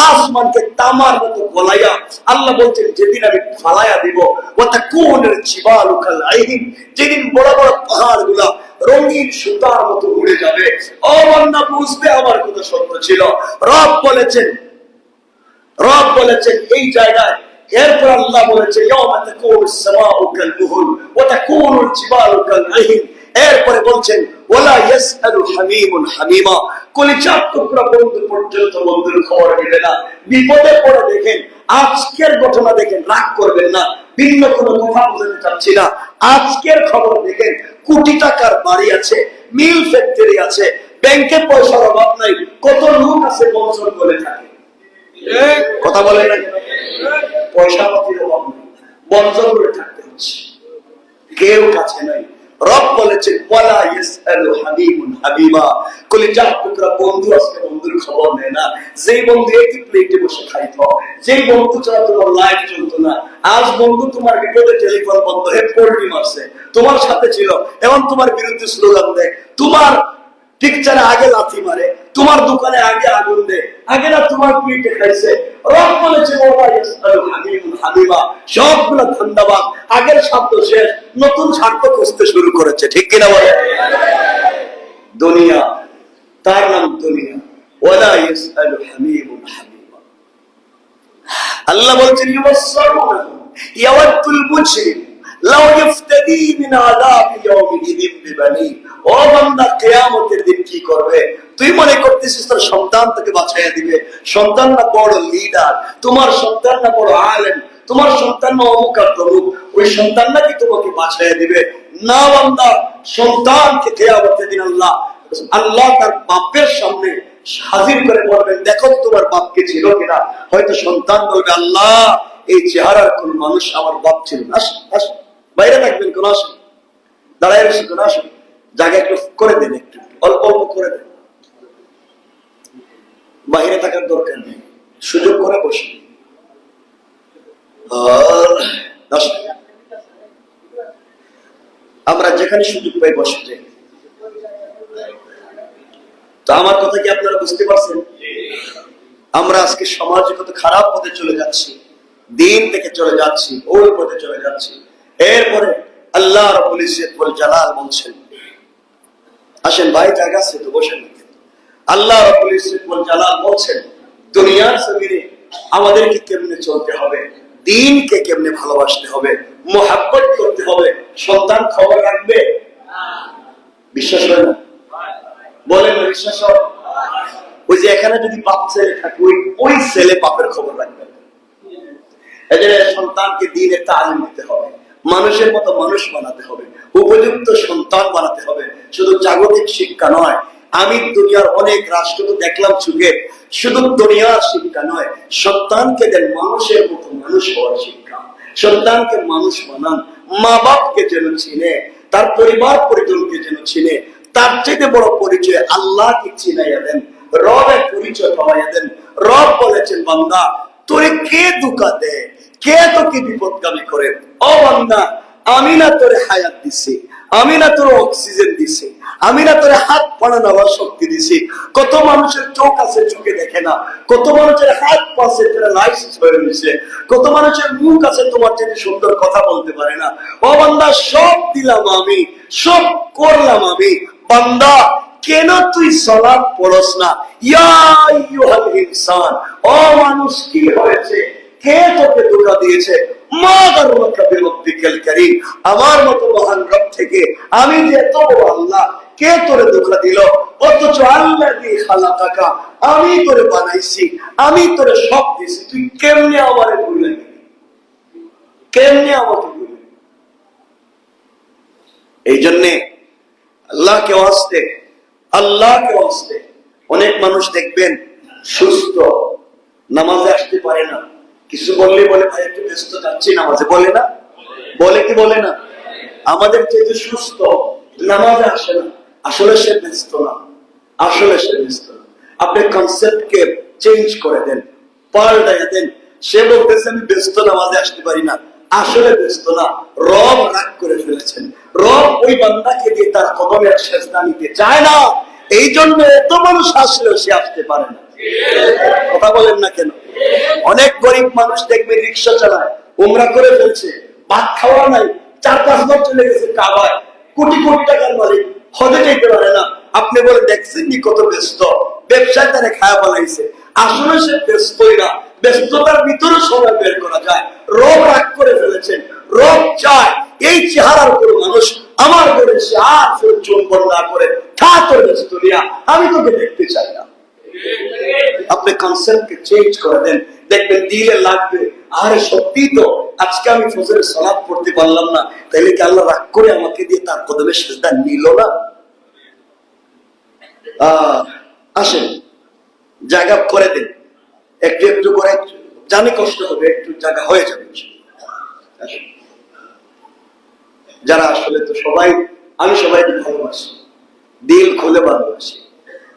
আসমানকে তামার মতো গলাইয়া আল্লাহ বলছেন যেদিন আমি ফালাইয়া দিব, ওয়া তাকুনুল জিবালু কাল আইহিন, যেদিন বড় বড় পাহাড়গুলা রঙিন সুতার মতো উড়ে যাবে। ও বান্দা, বুঝবে আমার কথা সত্য ছিল। রব বলেছেন এই জায়গায়। এরপর আল্লাহ বলেছে, ইয়াওমা তাকুনুস সামাউ কাল মুহল ওয়া তাকুনুল জিবালু কাল আইহিন। এরপরে বলছেন, ওয়ালা ইয়াসআলু হামীমুন হামীমা, কলিজার টুকরা বন্ধু পর্যন্ত বন্ধুর খবর নেবে না। বিপদে পড়ে দেখেন, আজকের ঘটনা দেখেন, রাগ করবেন না, ভিন্ন কোনো কথা বলতে চাচ্ছি না। আজকের খবর দেখেন, কোটি টাকার বাড়ি আছে, মিল ফ্যাক্টরি আছে, ব্যাংকে পয়সার অভাব নাই, কত লোক আছে বঞ্চন করে থাকে। কথা বলেন না? পয়সা পাতির অভাব নেই, বঞ্চন করে থাকতে হচ্ছে, কেউ কাছে নাই। রব বলেছে, ওয়ালা ইয়াসআলু হামীমুন হামীমা, কলিজার টুকরা বন্ধু আজকে বন্ধুর খবর নেয় না। যেই বন্ধু একই প্লেটে বসে খাইতো, যেই বন্ধু ছাড়া তোমার লাইফ চলতো না, আজ বন্ধু তোমার বিপদে টেলিফোন বন্ধ হয়ে পোল্ট্রি মারছে, তোমার সাথে ছিল, এবং তোমার বিরুদ্ধে স্লোগান দেয়, তোমার পিকচারে আগে লাথি মারে, তোমার দোকানে আগে আগুন দেয়, আগে না তোমার প্লেটে খাইছে। রব বলেছে, ওয়ালা ইয়াসআলু হামীমুন হামীমা, সবগুলো ধান্দাবাজ, আগের স্বার্থ শেষ, নতুন স্বার্থ খুঁজতে শুরু করেছে, ঠিক কিনা বলে? দুনিয়া, তার নাম দুনিয়া। ওয়ালা ইয়াসআলু হামীমুন হামীমা। আল্লাহ বলছেন, ইউসারুনাহু ইয়াওয়াদুল মুজরিম লাউ ইফতাদি মিন আযাবি ইয়াউমিদিন বিবানি। ও বান্দা, কিয়ামতের দিন কি করবে? তুই মনে করতেছিস তোর সন্তান তোকে বাঁচাইয়া দিবে? সন্তান না বড় লিডার, তোমার সন্তান না বড় আলেম, তোমার সন্তান না অমুক আর তমুক, ওই সন্তান নাকি তোমাকে বাঁচাইয়া দিবে? না বান্দা, সন্তানকে কিয়ামতের দিন আল্লাহ তার বাপের সামনে হাজির করে বলবেন, দেখো তোমার বাপকে ছিল কিনা। হয়তো সন্তান বলবে, আল্লাহ এই চেহারার কোন মানুষ আমার বাপ ছিল না। আসেন, বাইরে থাকবেন, কোন আসেন, দাঁড়ায় রয়েছে, কোন আসেন, জায়গা একটু করে দেন, একটু অল্প অল্প করে দেন, বাইরে থাকার দরকার নেই, সুযোগ করে বসে। আমরা যেখানে সুযোগ পাই বসে যাই। তো আমার কথা কি আপনারা বুঝতে পারছেন? আমরা আজকে সমাজে কত খারাপ পথে চলে যাচ্ছি, দিন থেকে চলে যাচ্ছি, ওই পথে চলে যাচ্ছি। এরপরে আল্লাহ রাব্বুল ইজ্জত ওয়াল জালাল বলছেন, আসেন ভাই, জায়গা আছে তো বসেন। আল্লাহ রাব্বুল ইজ্জত ওয়াল জালাল বলছেন, দুনিয়ার জমিনে আমাদেরকে কেমনে চলতে হবে, দ্বীনকে কেমনে ভালোবাসতে হবে, মুহাব্বত করতে হবে। সন্তান খবর রাখবে? বিশ্বাস হয় না? বলেন না বিশ্বাস হয়? ওই যে এখানে যদি বাপ ছেলে থাকে, ওই ছেলে বাপের খবর রাখবে। এজন্য সন্তানকে দ্বীনের তালিম দিতে হবে, মানুষের মতো মানুষ বানাতে হবে, উপযুক্ত সন্তান বানাতে হবে। শুধু জাগতিক শিক্ষা নয়, আমি দুনিয়ার অনেক রাষ্ট্র দেখলাম যুগে, শুধু দুনিয়ার শিক্ষা নয়, সন্তানকে দেন মানুষের মতো মানুষ হওয়ার শিক্ষা। সন্তানকে মানুষ বানান, মা বাপকে যেন চিনে, তার পরিবার পরিজনকে যেন চিনে, তার থেকে বড় পরিচয় আল্লাহকে চিনাইয়া দেন, রবের পরিচয় পাওয়াইয়া দেন। রব বলেছেন, বান্দা তোরে কে ধোঁকা দেয়, কে তোকে বিপদগামী করে? ও বান্দা, আমি না তোরে হায়াত দিছি, আমি না তোর অক্সিজেন দিছি, আমি না তোরে হাত পা নেওয়ার শক্তি দিছি। কত মানুষের চোখ আছে, চোখে দেখে না। কত মানুষের হাত পা আছে, প্যারালাইসিস হয়ে রয়েছে। কত মানুষের মুখ আছে, তোমার থেকে সুন্দর কথা বলতে পারে না। ও বান্দা, সব দিলাম আমি, সব করলাম আমি। বান্দা, কেন তুই সালাত পড়স না? ইয়া আইয়ুহাল ইনসান, ও মানুষ কি হয়েছে, কে তোকে ধোঁকা দিয়েছে? মা গাররাকা বিরব্বিকাল কারীম, আমার মতো মহান রব থেকে আমি যে এত বড় আল্লাহ, কে তোরে ধোঁকা দিল? অথচ আল্লাযী খালাকাকা, আমি তোরে বানাইছি, আমি তোরে সব দিয়েছি, তুই কেমনে আমারে ভুলে গেলি? কেমনে আমাকে ভুলে গেলি? এই জন্যে আল্লাহকে ওয়াস্তে, আল্লাহকে ওয়াস্তে, অনেক মানুষ দেখবেন সুস্থ, নামাজে আসতে পারে না। কিছু বললে বলে, ভাই একটু ব্যস্ত যাচ্ছি নামাজে, বলে না? বলে কি বলে না? আমাদের যে সুস্থ, নামাজে আসে না, আসলে সে ব্যস্ত না, আসলে সে ব্যস্ত না। আপনি কনসেপ্টকে চেঞ্জ করে দেন, পাল্টাইয়া দেন। সে বলতেছে আমি ব্যস্ত, নামাজে আসতে পারি না, আসলে ব্যস্ত না। রব রাগ করে ফেলেছেন, রব ওই বান্দাকে দিয়ে তার কদমের সেজদা নিতে চায় না। এই জন্য এত মানুষ আসলেও সে আসতে পারে না। কথা বলেন না কেন? অনেক গরিব মানুষ দেখবে রিক্সা চালায়, উমরা করে ফেলছে, ভাত খাওয়া নাই, 4-5 বার চলে গেছে কাবায়, কোটি কোটি টাকার মালিক, হজে যেতে পারে না। আপনি বলে দেখছেন নি কত ব্যস্ত, ব্যবসায় তারা খায়া বানাইছে। আসলে সে ব্যস্তই না, ব্যস্ততার ভিতরে সময় বের করা যায়। রব রাগ করে ফেলেছেন, রব চায় এই চেহারার উপর মানুষ আমার ঘরে সে আর ফের চুম্বন না করে, খা তোর ব্যস্ত নিয়া, আমি তোকে দেখতে চাই না। আপনি কনসেপ্টকে চেঞ্জ করে দেন, দেখবেন দিলে লাগবে, আরে সত্যি তো আজকে আমি ফজরের সালাত পড়তে পারলাম না, তাইলে কি আল্লাহ রাগ করে আমাকে দিয়ে তার কদমে সিজদা নিল না? আসেন, জায়গা করে দেন, একটু একটু করে, জানি কষ্ট হবে, একটু জায়গা হয়ে যাবে। যারা আসলে তো সবাই, আমি সবাইকে ভালোবাসি, দিল খুলে ভালোবাসি,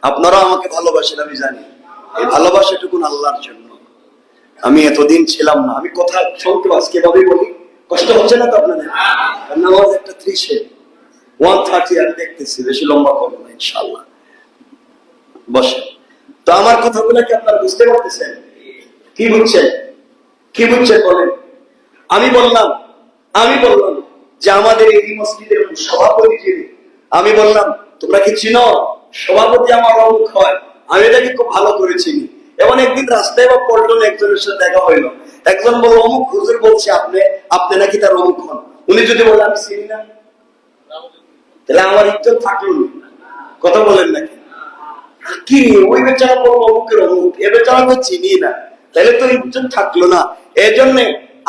আপনারা আমাকে ভালোবাসেন আমি জানি। এই ভালোবাসাটুকুন আল্লাহর জন্য। আমি এতদিন ছিলাম না, আমি কথা শুনতে আজকে ভাবে বলি, কষ্ট হচ্ছে না তো আপনাদের? নামাজ একটা 130 আমি দেখতেছি, বেশি লম্বা করবো না ইনশাআল্লাহ। বসে তো আমার কথাগুলো কি আপনারা বুঝতে পারতেছেন? কি বুঝছেন? কি বুঝছেন বলেন? আমি বললাম যে আমাদের এই মসজিদের সভাপতি যিনি, আমি বললাম তোমরা কি চিনো সভাপতি আমার অমুক হয়, আমি এটাকে খুব ভালো করে চিনি। এবং একদিন রাস্তায় বা পল্টন একজনের সাথে দেখা হইলো, একজন বলল অমুক হুজুর বলছে আপনি নাকি তার অমুক হন। উনি যদি বলে আমি চিনি না, তাহলে আমার ইজ্জত থাকলো না। কথা বলেন নাকি? কি ওই বেচারা বলবো অমুকের অমুক, এ বেচারা আমি চিনি না, তাহলে তো ইজ্জত থাকলো না। এই জন্য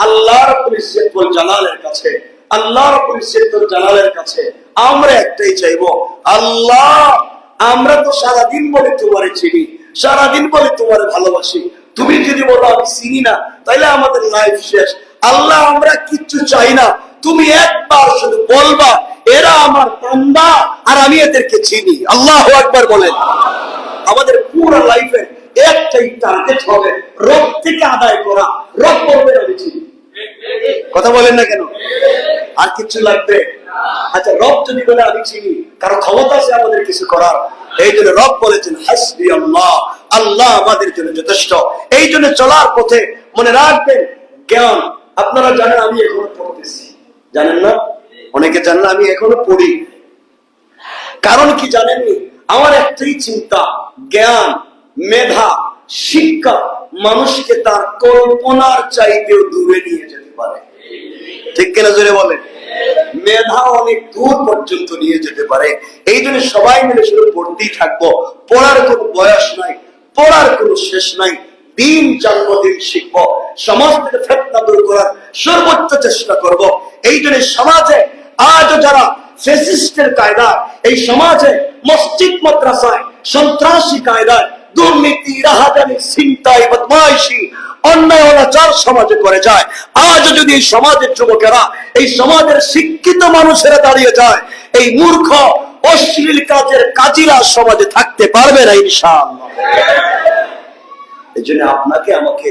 আল্লাহ রাব্বুল ইজ্জত ওয়াল জালালের কাছে, আল্লাহ রাব্বুল ইজ্জত ওয়াল জালালের কাছে আমরা একটাই চাইবো, আল্লাহ আমরা তো সারাদিন বলে তোমারে চিনি, সারাদিন বলে তোমারে ভালোবাসি, তুমি যদি বলো আমি চিনি না, তাহলে আমাদের লাইফ শেষ। আল্লাহ আমরা কিচ্ছু চাই না, তুমি একবার শুধু বলবা এরা আমার বান্দা আর আমি এদেরকে চিনি। আল্লাহু আকবার বলেন। আমাদের পুরো লাইফের একটাই টার্গেট হবে রব থেকে আদায় করা, রব বলবে আমি চিনি। কথা বলেন না কেন? আর কিছু লাগবে? আচ্ছা, রব যদি বলে আমি চিনি, কারো ক্ষমতা আছে আমাদের কিছু করার? এই জন্য রব বলেছেন হাসবি আল্লাহ, আল্লাহ আমাদের জন্য যথেষ্ট। এই জন্য চলার পথে মনে রাখবেন জ্ঞান। আপনারা জানেন আমি এখনো পড়তেছি, জানেন না? অনেকে জানেন না আমি এখনো পড়ি। কারণ কি জানেননি? আমার একটাই চিন্তা, জ্ঞান, মেধা, শিক্ষা মানুষকে তার কল্পনার চাইতেও দূরে নিয়ে যেতে পারে। ঠিক কিনা জোরে বলেন? মেধা অনেক দূর পর্যন্ত নিয়ে যেতে পারে। এই জন্য সবাই মিলে শুধু পড়তেই থাকবো। পড়ার কোনো বয়স নাই, পড়ার কোনো শেষ নাই। দিন জানবো, দিন শিখবো, সমাজ থেকে ফিতনা দূর করার সর্বোচ্চ চেষ্টা করব। এই জন্য সমাজে আজও যারা ফ্যাসিস্টের কায়দায়, এই সমাজে মসজিদ মাদ্রাসায় সন্ত্রাসী কায়দায় দুর্নীতি, রাহাজানি, ছিনতাই, বদমাইশি, অন্যায় অনাচার সমাজে করে যায়, আজও যদি এই সমাজের যুবকেরা, এই সমাজের শিক্ষিত মানুষেরা দাঁড়িয়ে যায়, এই মূর্খ অশ্লীল কাজের কাজীরা সমাজে থাকতে পারবে না ইনশাআল্লাহ। এই জন্য আপনাকে আমাকে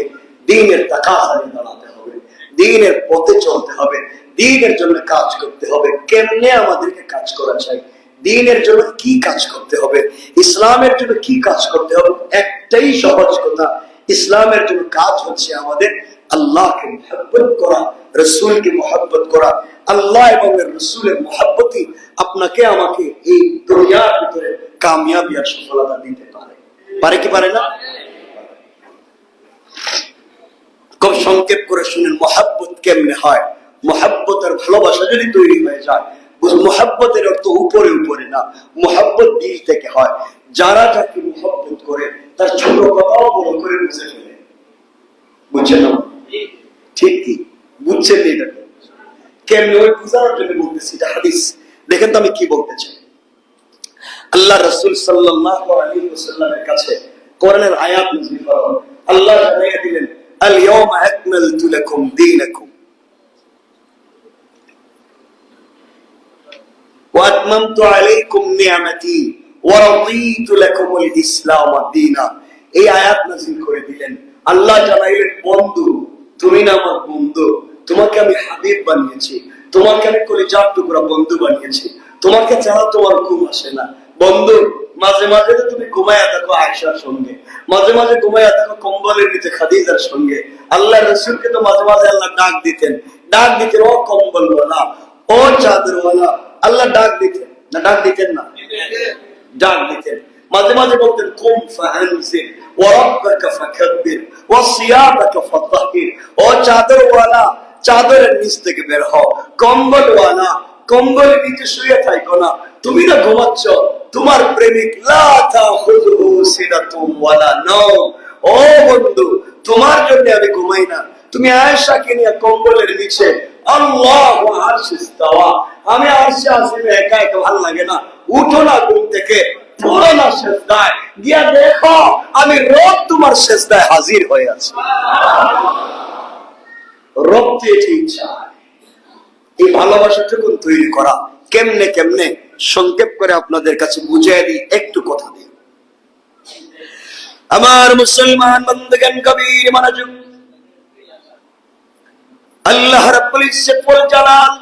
দ্বীনের তাকাযা নিয়ে দাঁড়াতে হবে, দ্বীনের পথে চলতে হবে, দ্বীনের জন্য কাজ করতে হবে। কেমনে আমাদেরকে কাজ করা চাই, দ্বীনের জন্য কি কাজ করতে হবে, ইসলামের জন্য কি কাজ করতে হবে? একটাই সহজ কথা, ইসলামের জন্য কাজ হচ্ছে আমাদের আল্লাহকে মুহাব্বত করা, রাসূলকে মুহাব্বত করা। আল্লাহ এবং রাসূলের মুহাব্বতই আপনাকে আমাকে এই দুনিয়ার ভিতরে কামিয়াবি আর সফলতা দিতে পারে। পারে কি পারে না? খুব সংক্ষেপ করে শুনেন, মুহাব্বত কেমনে হয়। মুহাব্বত আর ভালোবাসা যদি তৈরি হয়ে যায়, মুহাব্বতের অর্থ উপরে উপরে না, মুহাব্বত দিল থেকে হয়। যারা যাকে মুহাব্বত করে তার ছোট কথাও বড় করে বুঝে ফেলে। বুঝছেন না? ঠিক কি বুঝছেন? এটা কেমনে ওই বুঝানোর জন্য বলতেছি, এটা হাদিস। দেখেন তো আমি কি বলতে চাই। আল্লাহ রাসূল সাল্লাল্লাহু আলাইহি ওয়াসাল্লামের কাছে কোরআনের আয়াত নাযিল করা হলো। আল্লাহ জানিয়ে দিলেন, আল ইয়াওমা আকমালতু লাকুম দীনাকুম ওয়া আতমামতু আলাইকুম নি'মাতি ওয়া রাদিতু লাকুমুল ইসলাম দীনা। এই আয়াত নাযিল করে দিলেন। আল্লাহ জানাইলেন, বন্ধু তুমি না আমার বন্ধু, তোমাকে আমি হাবিব বানিয়েছি, তোমাকে আমি কলিজার টুকরা বন্ধু বানিয়েছি, তোমাকে ছাড়া তোমার ঘুম আসে না। বন্ধু মাঝে মাঝে তো তুমি ঘুমায়া থাকো আয়েশার সঙ্গে, মাঝে মাঝে ঘুমায়া থাকো কম্বলের নিচে খাদিজার সঙ্গে। আল্লাহ রাসূলকে তো মাঝে মাঝে আল্লাহ ডাক দিতেন, ও কম্বলওয়ালা, ও চাদরওয়ালা। আল্লাহ ডাক দিতেন না? ডাক দিতেন না? ডাক দিতেন। মাঝে মাঝে বলতেন, কুম ফাআনজির ওয়া রাব্বাকা ফাকাব্বির ওয়া সিয়াবাকা ফাতাহির। ও চাদরওয়ালা, চাদরের নিচ থেকে বের হও। কম্বলওয়ালা, কম্বলের নিচে শুয়ে থাকো না। তুমি না ঘুমাচ্ছ, তোমার প্রেমিক লা তাখুযুহু সিনাতুম ওয়ালা নাওম। ও বন্ধু, তোমার জন্য আমি ঘুমাই না। তুমি আয়েশাকে নিয়ে কম্বলের নিচে, আল্লাহু আরশিস তাওয়া, আমি আরশে আসিমে একা একা ভালো লাগে না, উঠো না ঘুম থেকে, পড়ো না সিজদায়, গিয়া দেখো আমি রব তোমার সিজদায় হাজির হয়ে আছি। রব তো এটাই চায়। এই ভালোবাসাটুকু তৈরি করা কেমনে কেমনে সংক্ষেপ করে আপনাদের কাছে বুঝিয়ে দিই, একটু কথা দিই। আমার মুসলমান বন্ধুগণ, কবির মনোযোগ। আল্লাহ রাব্বুল ইজ্জত ওয়াল জালাল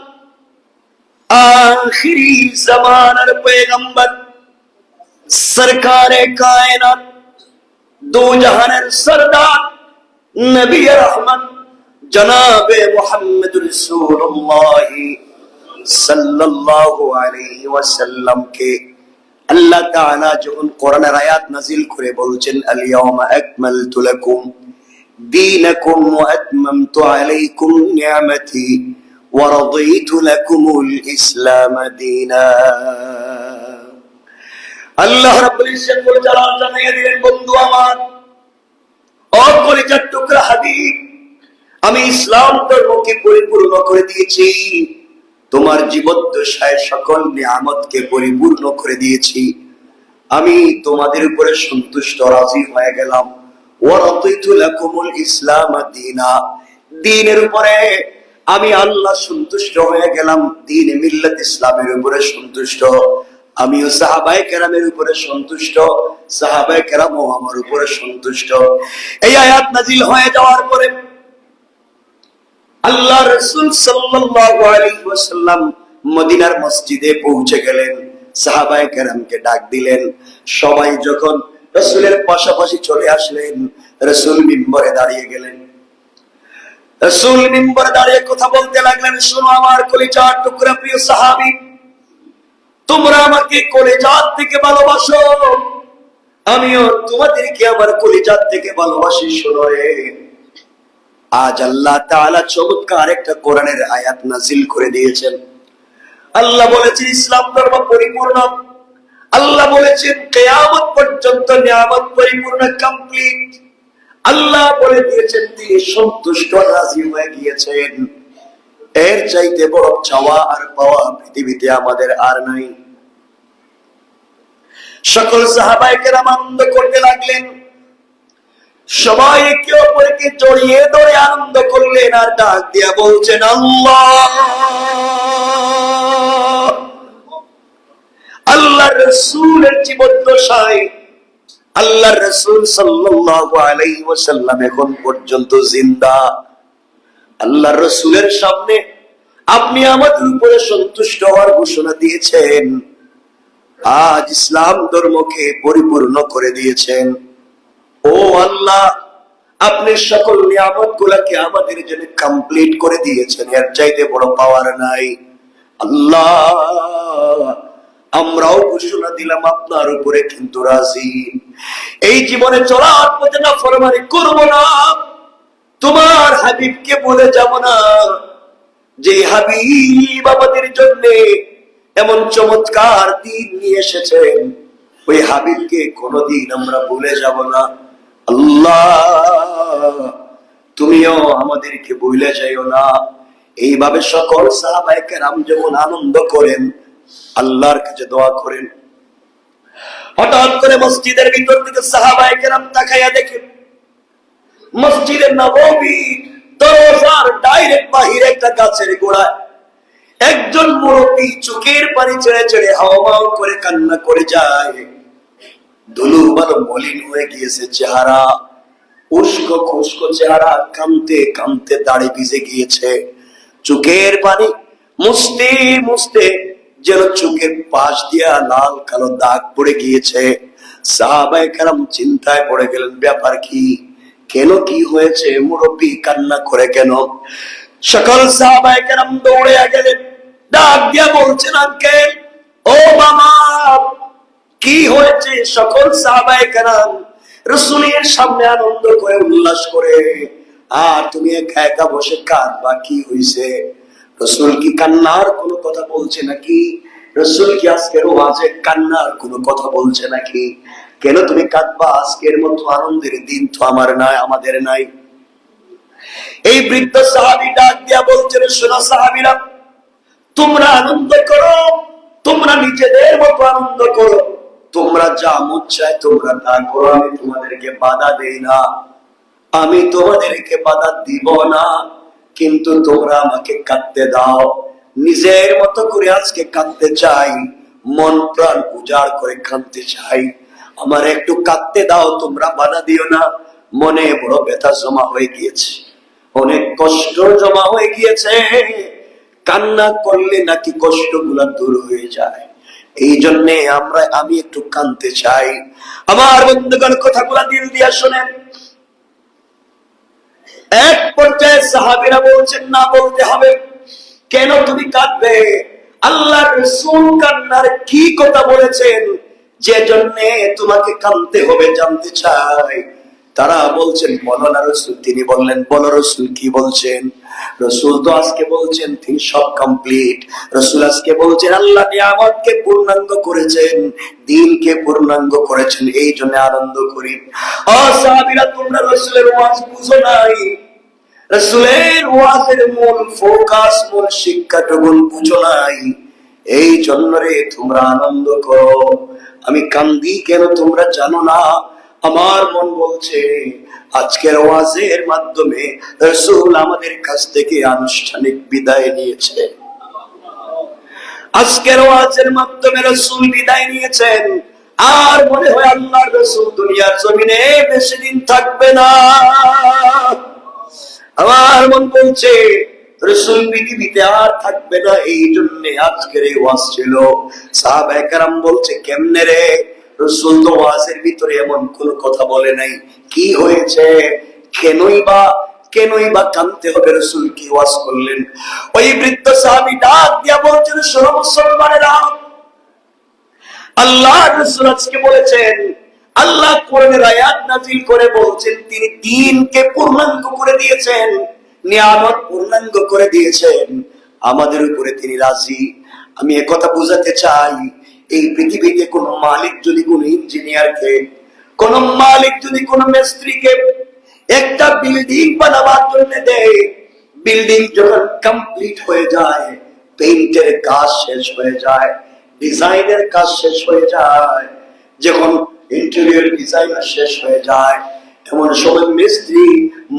আখিরি জামানার পয়গম্বর সরকারে কায়নাত, দো জাহানের সরদার নবী রহমত জনাবে মুহাম্মদুর রাসূলুল্লাহ সাল্লাল্লাহু আলাইহি ওয়াসাল্লাম কে আল্লাহ তাআলা যখন কোরআনের আয়াত নাযিল করে বলছেন, আল ইয়াওমা আকমালতু লাকুম দীনাকুম ওয়া আতমামতু আলাইকুম নি'মাতি ওয়া রাদিতু লাকুমুল ইসলাম দীনা। আল্লাহ রাব্বুল ইজ্জত ওয়াল জালাল জানিয়ে দিলেন, বন্ধু আমার, ও কলিজার টুকরা হাবিব, আমি ইসলাম ধর্মকে পরিপূর্ণ করে দিয়েছি, তোমার জীবদ্দশায় সকল নিয়ামতকে পরিপূর্ণ করে দিয়েছি, আমি তোমাদের উপরে সন্তুষ্ট রাজি হয়ে গেলাম। ওয়া রাদিতু লাকুমুল ইসলাম দীনা, দ্বীনের উপরে আমি আল্লাহ সন্তুষ্ট হয়ে গেলাম, দ্বীন মিল্লাত ইসলামের উপরে সন্তুষ্ট। আমিও সাহাবায়ে কেরামের উপরে সন্তুষ্ট, সাহাবায়ে কেরামও আমার উপরে সন্তুষ্ট। এই আয়াত নাযিল হয়ে যাওয়ার পরে আল্লাহ রাসূল সাল্লাল্লাহু আলাইহি ওয়াসাল্লাম মদিনার মসজিদে পৌঁছে গেলেন। সাহাবায়ে কেরামকে ডাক দিলেন। সবাই যখন রাসূলের পাশাপাশি চলে আসলেন, রাসূল মিম্বরে দাঁড়িয়ে গেলেন। রাসূল মিম্বরে দাঁড়িয়ে কথা বলতে লাগলেন, শোনো আমার কলিজার টুকরা প্রিয় সাহাবী, তোমরা আমাকে কলিজার থেকে ভালোবাসো, আমিও তোমাদেরকে আমার কলিজার থেকে ভালোবাসি। শোনো রে, আজ আল্লাহ তাআলা চমৎকার একটা কোরআনের আয়াত নাযিল করে দিয়েছেন। আল্লাহ বলেছেন ইসলাম ধর্ম পরিপূর্ণ। আল্লাহ বলেছেন কিয়ামত পর্যন্ত নিয়ামত পরিপূর্ণ, কমপ্লিট। আল্লাহ বলে দিয়েছেন তিনি সন্তুষ্ট, রাজি হয়ে গিয়েছেন। এর চাইতে বড় চাওয়া আর পাওয়া পৃথিবীতে আমাদের আর নাই। সকল সাহাবায়ে কেরাম আনন্দ করতে লাগলেন। সবাই একে অপরকে জড়িয়ে ধরে আনন্দ করলেন আর ডাক দিয়া বলছেন আল্লাহ। আল্লাহর রাসূলের জীবদ্দশায় আল্লাহর রাসূল সাল্লাল্লাহু আলাইহি ওয়াসাল্লাম এখন পর্যন্ত জিন্দা। আল্লাহর রাসূলের সামনে আপনি আমাদের উপরে সন্তুষ্ট হওয়ার ঘোষণা দিয়েছেন। আজ ইসলাম ধর্মকে পরিপূর্ণ করে দিয়েছেন। ও আল্লাহ, আপনি সকল নিয়ামত গুলাকে আমাদের জন্য কমপ্লিট করে দিয়েছেন, এর চাইতে বড় পাওয়ার নাই। আল্লাহ, আমরাও ঘোষণা দিলাম আপনার উপরে কিন্তু রাজি। এই জীবনে চলার পথে নাফরমানি করব না, তোমার হাবিবকে বলে যাব না। যে হাবিব আমাদের জন্য এমন চমৎকার দিন নিয়ে এসেছেন, ওই হাবিবকে কোনদিন আমরা ভুলে যাব না। আল্লাহ, তুমিও আমাদেরকে ভুলে যাইও না। এইভাবে সকল সাহাবায়ে কেরাম যখন আনন্দ করেন, আল্লাহর কাছে দোয়া করেন, হঠাৎ করে মসজিদের ভিতর থেকে সাহাবায়ে কেরাম তাকাইয়া দেখেন মসজিদে নববী দরজার ডাইরেক্ট বাহিরে একটা গাছের গোড়ায় একজন মুরব্বী চোখের পানি ছেড়ে ছেড়ে হাওমাও করে কান্না করে যায়। ধুলো বালো মলিন হয়ে গিয়েছে চেহারা, উস্কো খুস্কো চেহারা, কাঁদতে কাঁদতে দাড়ি ভিজে গিয়েছে। চোখের পানি মুছতে মুছতে যেন চোখের পাশ দিয়া লাল কালো দাগ পড়ে গিয়েছে। সাহাবায়ে কেরাম চিন্তায় পড়ে গেলেন, ব্যাপার কি, কেন, কি হয়েছে, মুরব্বী কান্না করে কেন? সকল সাহাবায়ে কেরাম দৌড়ে গেলেন, ডাক দিয়া বলছেন আঙ্কেল, ও মামা, কি হয়েছে? সকল সাহাবায়ে কেরাম রাসূলের সামনে আনন্দ করে উল্লাস করে, আর তুমি একা একা বসে কাঁদবা, কি হয়েছে? রাসূল কি কান্নার কোনো কথা বলছে নাকি? রাসূল কি আজকের ওয়াজে কান্নার কোনো কথা বলছে নাকি? কেন তুমি কাঁদবা? আজকের মতো আনন্দের দিন তো আমার নাই, আমাদের নাই। এই বৃদ্ধ সাহাবী ডাক দিয়া বলছেন, শোনো সাহাবীরা, তোমরা আনন্দ করো, তোমরা নিজেদের মতো আনন্দ করো, তোমরা যা মন চায় তোমরা তা করো, আমি তোমাদেরকে বাধা দেই না, আমি তোমাদেরকে বাধা দিব না, কিন্তু তোমরা আমাকে কাঁদতে দাও। নিজের মতো করে আজকে কাঁদতে চাই, মন প্রাণ উজাড় করে কাঁদতে চাই, আমার একটু কাঁদতে দাও, তোমরা বাধা দিও না। মনে বড় ব্যথা জমা হয়ে গিয়েছে, অনেক কষ্ট জমা হয়ে গিয়েছে, কান্না করলে নাকি কষ্টগুলা দূর হয়ে যায়, এই জন্যে আমি একটু কাঁদতে চাই। আমার বন্ধুগণ, কথাগুলা দিল দিয়া শোনেন। এক পর্যায়ে সাহাবীরা বলছেন, না, বলতে হবে। কেন তুমি কাঁদবে? আল্লাহর রাসূল কান্নার কি কথা বলেছেন যে জন্যে তোমাকে কাঁদতে হবে, জানতে চাই। তারা বলছেন, বলো না রাসূল। তিনি বললেন, বলো রাসূল, কি বলছেন? রাসূল তো আজকে বলছেন তিনি সব কমপ্লিট। রাসূল আজকে বলছেন আল্লাহ নিয়ামতকে পূর্ণাঙ্গ করেছেন, দ্বীনকে পূর্ণাঙ্গ করেছেন, এই জন্য আনন্দ করি। ও সাহাবীরা, তোমরা রাসূলের ওয়াজ বুঝো নাই, রাসূলের ওয়াজের মূল ফোকাস, মূল শিক্ষাটুকু বুঝো নাই, এই জন্য রে তোমরা আনন্দ করো। আমি কান্দি কেন তোমরা জানো না? আমার মন বলছে আজকের ওয়াজের মাধ্যমে রাসূল আমাদের কাছ থেকে আনুষ্ঠানিক বিদায় নিয়েছে। আজকের ওয়াজের মাধ্যমে রাসূল বিদায় নিয়েছেন, আর মনে হয় আল্লাহর রাসূল দুনিয়ার জমিনে বেশি দিন থাকবে না। আমার মন বলছে রাসূল পৃথিবীতে আর থাকবে না, এই জন্য আজকের এই ওয়াজ ছিল। সাহাবায়ে কেরাম বলছে কেমনে রে, রাসূল তো ওয়াজের ভিতরে এমন কোন কথা বলে নাই, কি হয়েছে, কেনই বা কানতে হবে, রাসূল কি ওয়াজ করলেন? ওই বৃদ্ধ সাহাবী ডাক দিয়া বলছেন, শোনো মুসলমানেরা, আল্লাহ রাসূল আজকে বলেছেন, আল্লাহ কোরআনের আয়াত নাযিল করে বলছেন তিনি দ্বীনকে পূর্ণাঙ্গ করে দিয়েছেন, নিয়ামত পূর্ণাঙ্গ করে দিয়েছেন, আমাদের উপরে তিনি রাজি। আমি একথা বোঝাতে চাই, এই পৃথিবীতে কোন মালিক যদি কোন ইঞ্জিনিয়ারকে, কোন মালিক যদি কোন মিস্ত্রিকে একটা বিল্ডিং বানাবার জন্য দেয়, বিল্ডিং যখন কমপ্লিট হয়ে যায়, পেইন্টের কাজ শেষ হয়ে যায়, ডিজাইনের কাজ শেষ হয়ে যায়, যখন ইন্টেরিয়র ডিজাইন শেষ হয়ে যায়, এমন সময় মিস্ত্রি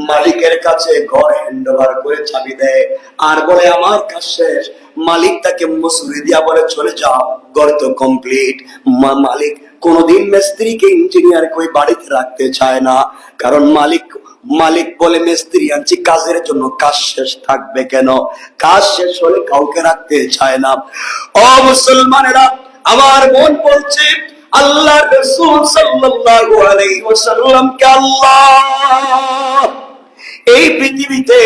মালিকের কাছে ঘর হ্যান্ড ওভার করে চাবি দেয় আর বলে আমার কাজ শেষ। মালিক তাকে মজুরি দিয়া বলে চলে যাও, ঘর তো কমপ্লিট। মালিক কোনদিন মিস্ত্রিকে ইঞ্জিনিয়ার কই বাড়িতে রাখতে চায় না, কারণ মালিক বলে মিস্ত্রি আনছি কাজের জন্য, কাজ শেষ থাকবে কেন, কাজ শেষ হলে কাউকে রাখতে চায় না। ও মুসলমানেরা, আমার মন বলছে আল্লাহ রাসূল সাল্লাল্লাহু আলাইহি ওয়াসাল্লাম কে আল্লাহ এই পৃথিবীতে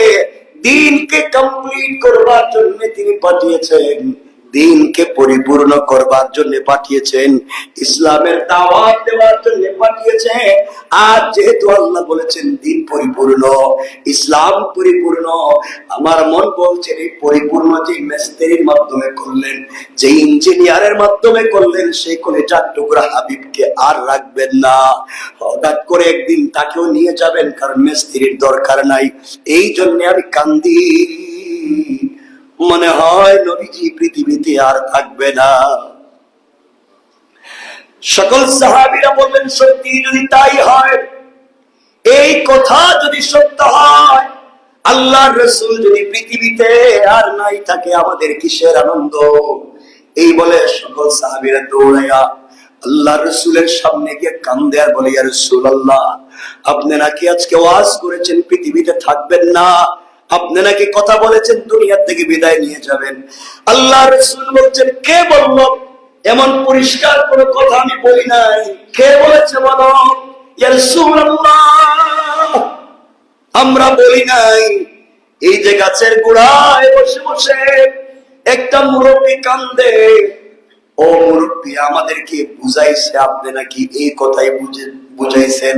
দ্বীনকে কমপ্লিট করবার জন্য তিনি পাঠিয়েছেন, দ্বীনকে পরিপূর্ণ করবার জন্য পাঠিয়েছেন, ইসলামের দাওয়াত দেওয়ার জন্য পাঠিয়েছেন। আর যেহেতু আল্লাহ বলেছেন দ্বীন পরিপূর্ণ, ইসলাম পরিপূর্ণ, আমার মন বলছে এই পরিপূর্ণ যে মিস্ত্রির মাধ্যমে করলেন, যে ইঞ্জিনিয়ারের মাধ্যমে করলেন, সেই কলিজার টুকরা হাবিবকে আর রাখবেন না, হঠাৎ করে একদিন তাকেও নিয়ে যাবেন, কারণ মিস্ত্রির দরকার নাই। এই জন্য আমি কান্দি, মনে হয় নবীজি পৃথিবীতে আর থাকবে না। সকল সাহাবীরা বললেন সত্যি যদি তাই হয়, এই কথা যদি সত্য হয়, আল্লাহর রাসূল যদি পৃথিবীতে আর নাই থাকে, আমাদের কিসের আনন্দ? এই বলে সকল সাহাবীরা দৌড়াইয়া আল্লাহর রাসূলের সামনে গিয়ে কান্দে আর বলে, ইয়া রাসূলুল্লাহ, আপনি নাকি আজকে ওয়াজ করেছেন পৃথিবীতে থাকবেন না, আপনি নাকি কথা বলেছেন দুনিয়া থেকে বিদায় নিয়ে যাবেন। আল্লাহর রাসূল বলছেন, কে বলল? এমন পরিষ্কার কোন কথা আমি বলি নাই, কে বলেছে বলো? ইয়া রাসূলুল্লাহ, আমরা বলি নাই। এই যে গাছের গোড়ায় বসে বসে একটা মুরব্বী কান্দে, ও মুরব্বী আমাদেরকে বুঝাইছে, আপনি নাকি এই কথাই বুঝাইছেন,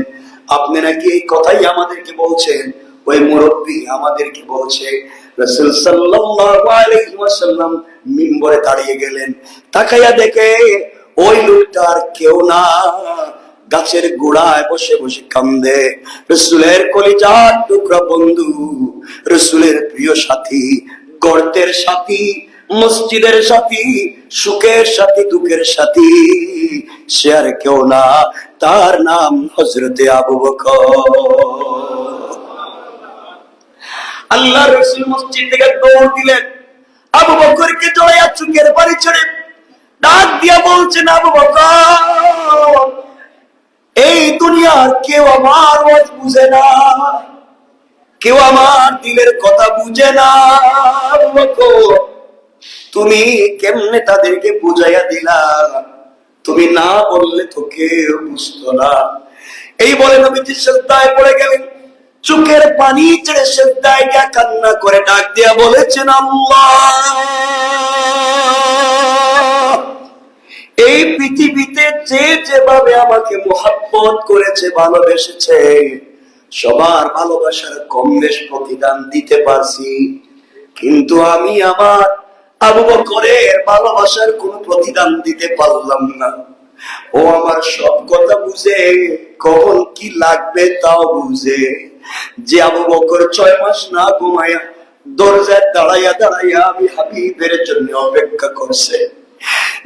আপনি নাকি এই কথাই আমাদেরকে বলছেন। ওই মুরব্বী আমাদেরকে বলছে। রাসূল সাল্লাল্লাহু আলাইহি ওয়াসাল্লাম মিম্বরে দাঁড়িয়ে গেলেন, তাকাইয়া দেখে ওই লোকটা আর কেউ না, গাছের গোড়ায় বসে বসে কান্দে। রাসূলের কলিজার টুকরা বন্ধু, রাসূলের প্রিয় সাথী, গর্তের সাথী, মসজিদের সাথী, সুখের সাথী, দুঃখের সাথী, সে আর কেউ না, তার নাম হযরতে আবু বকর। আল্লাহর রাসূল মসজিদ থেকে দৌড় দিলেন, আবু বকরকে জড়াইয়া চোখের পানি ছেড়ে ডাক দিয়া বলছেন, আবু বকর, এই দুনিয়ার কেউ আমার ওয়াজ বুঝে না, কেউ আমার দিলের কথা বুঝে না। আবু বকর, তুমি কেমনে তাদেরকে বুঝাইয়া দিলা? তুমি না বললে তো কেউ বুঝতো না। এই বলে নবীজি সিজদায় পড়ে গেলেন, চোখের পানি ছেড়ে সিজদায় গিয়ে কান্না করে ডাক দিয়া বলেছেন, আল্লাহ, এই পৃথিবীতে যে যেভাবে আমাকে মুহাব্বত করেছে, ভালোবেসেছে, সবার ভালোবাসার কম বেশ প্রতিদান দিতে পারছি, কিন্তু আমি আমার আবু বকরের ভালোবাসার কোন প্রতিদান দিতে পারলাম না। ও আমার সব কথা বুঝে, কখন কি লাগবে তাও বুঝে। যে আবু বকর 6 মাস না ঘুমায়া দরজায় দাঁড়াইয়া দাঁড়াইয়া আমি হাবিবের জন্য অপেক্ষা করছে,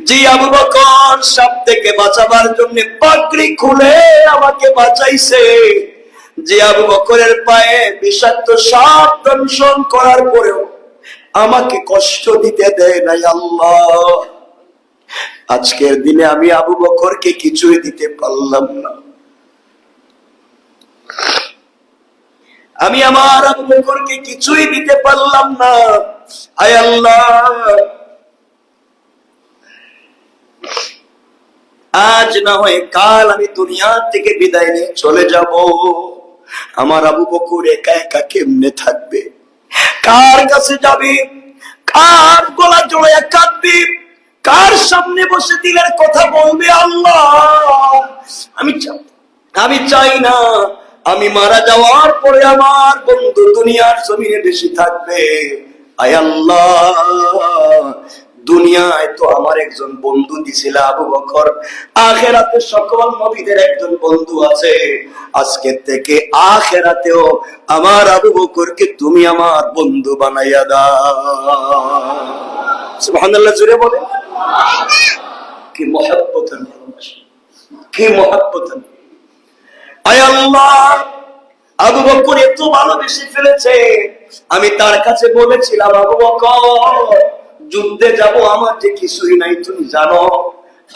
যে আবু বকর সাপ থেকে বাঁচাবার জন্য পাগড়ি খুলে আমাকে বাঁচাইছে, যে আবু বকরের পায়ে বিষাক্ত সাপ দংশন করার পরেও আমাকে কষ্ট দিতে দেয় নাই আল্লাহ, আজকের দিনে আমি আবু বকরকে কিছুই দিতে পারলাম না। আমি আমার আবু বকরকে কিছুই দিতে পারলাম না। আয় আল্লাহ, আজ না হয় কাল আমি দুনিয়া থেকে বিদায় নিয়ে চলে যাব। আমার আবু বকর একা একা কেমনে থাকবে? কার কাছে যাবে? কার গলা জড়াইয়া কাঁদবে? কার সামনে বসে দিলের কথা বলবে? আল্লাহ, আমি চাই না আমি মারা যাওয়ার পরে আমার বন্ধু দুনিয়ার জমিনে বেশি থাকবে। আয় আল্লাহ, দুনিয়ায় তো আমার একজন বন্ধু দিছিল আবু বকর, আখিরাতে সকল নবীদের একজন বন্ধু আছে, আজকে থেকে আখিরাতেও আমার আবু বকরকে তুমি আমার বন্ধু বানাইয়া দাও। সুবহানাল্লাহ, জোরে বলে। কি মহব্বতের ভালোবাসা, কি মহব্বতের। আয় আল্লাহ, আবু বকর এত ভালোবেসে ফেলেছে। আমি তার কাছে বলেছিলাম, আবু বকর যুদ্ধে যাব, আমার যে কিছুই নাই তুমি জানো।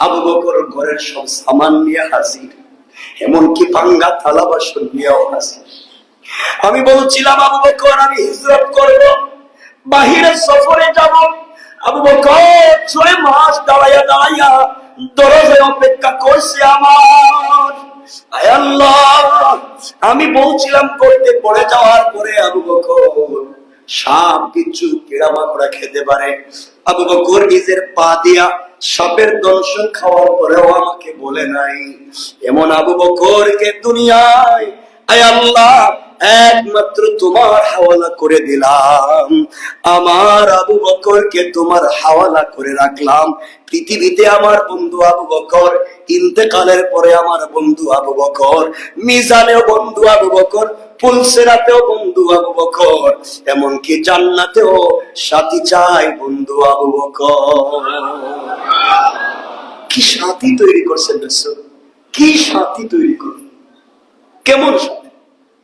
আবু বকর ঘরের সব সামান নিয়ে হাজির, এমনকি ভাঙ্গা থালা বাসন নিয়েও হাজির। আমি বলছিলাম, আবু বকর আমি হিজরত করব, বাহিরে সফরে যাব। আবু বকর 6 মাস দাঁড়াইয়া দাঁড়াইয়া দরজায় অপেক্ষা করছে আমার। আয় আল্লাহ, আমি বলছিলাম করতে পড়ে যাওয়ার পরে আবু বকর সাপ কিছু পোড়ামাকড়া খেতে পারে। আবু বকর নিজের পা দিয়া সাপের দংশন খাওয়ার পরেও আমাকে বলে নাই। এমন আবু বকরকে দুনিয়ায় আয় আল্লাহ একমাত্র তোমার হাওয়ালা করে দিলাম। আমার আবু বকরকে তোমার হাওয়ালা করে রাখলাম। পৃথিবীতে আমার বন্ধু আবু বকর, ইন্তেকালের পরে আমার বন্ধু আবু বকর, মিজানেও বন্ধু আবু বকর, পুলসেরাতেও বন্ধু আবু বকর, এমনকি জান্নাতেও সাথী চাই বন্ধু আবু বকর। কি সাথী তৈরি করছেন রাসূল, কি সাথী তৈরি করছেন, কেমন সাথী!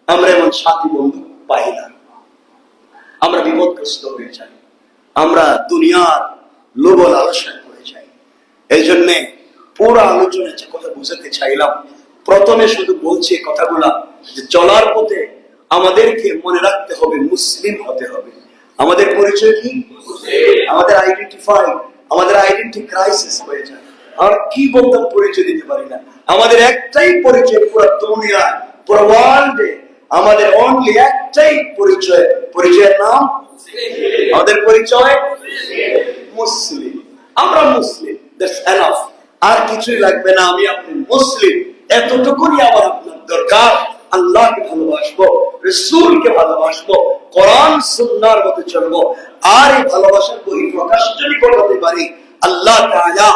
আমরা এমন সাথী বন্ধু পাই না। আমরা বিপদগ্রস্ত হয়ে যাই, আমরা দুনিয়ার লোভ লালসায় পড়ে যাই। এই জন্য পুরো আলোচনা যে কথা বুঝাতে চাইলাম, প্রথমে শুধু বলছি কথাগুলা যে চলার পথে আমাদেরকে মনে রাখতে হবে মুসলিম হতে হবে। আমাদের পরিচয় কি? আমাদের আইডেন্টি ক্রাইসিস হয়ে যায়। আর কি বলতাম, পরিচয় দিতে পারি না। আমাদের একটাই পরিচয় পুরো দুনিয়া, পুরো ওয়ার্ল্ডে আমাদের অনলি একটাই পরিচয়, পরিচয়ের নাম আমাদের পরিচয় মুসলিম। আমরা মুসলিম, দ্যাটস এনাফ, আর কিছুই লাগবে না। আমি আপনি মুসলিম, এতটুকুই আমার আপনার দরকার। আল্লাহকে ভালোবাসবো, রাসূলকে ভালোবাসবো, কোরআন সুন্নাহর মতে চলবো। আর এই ভালোবাসার বহিঃপ্রকাশ যদি করতে পারি, আল্লাহ তাআলা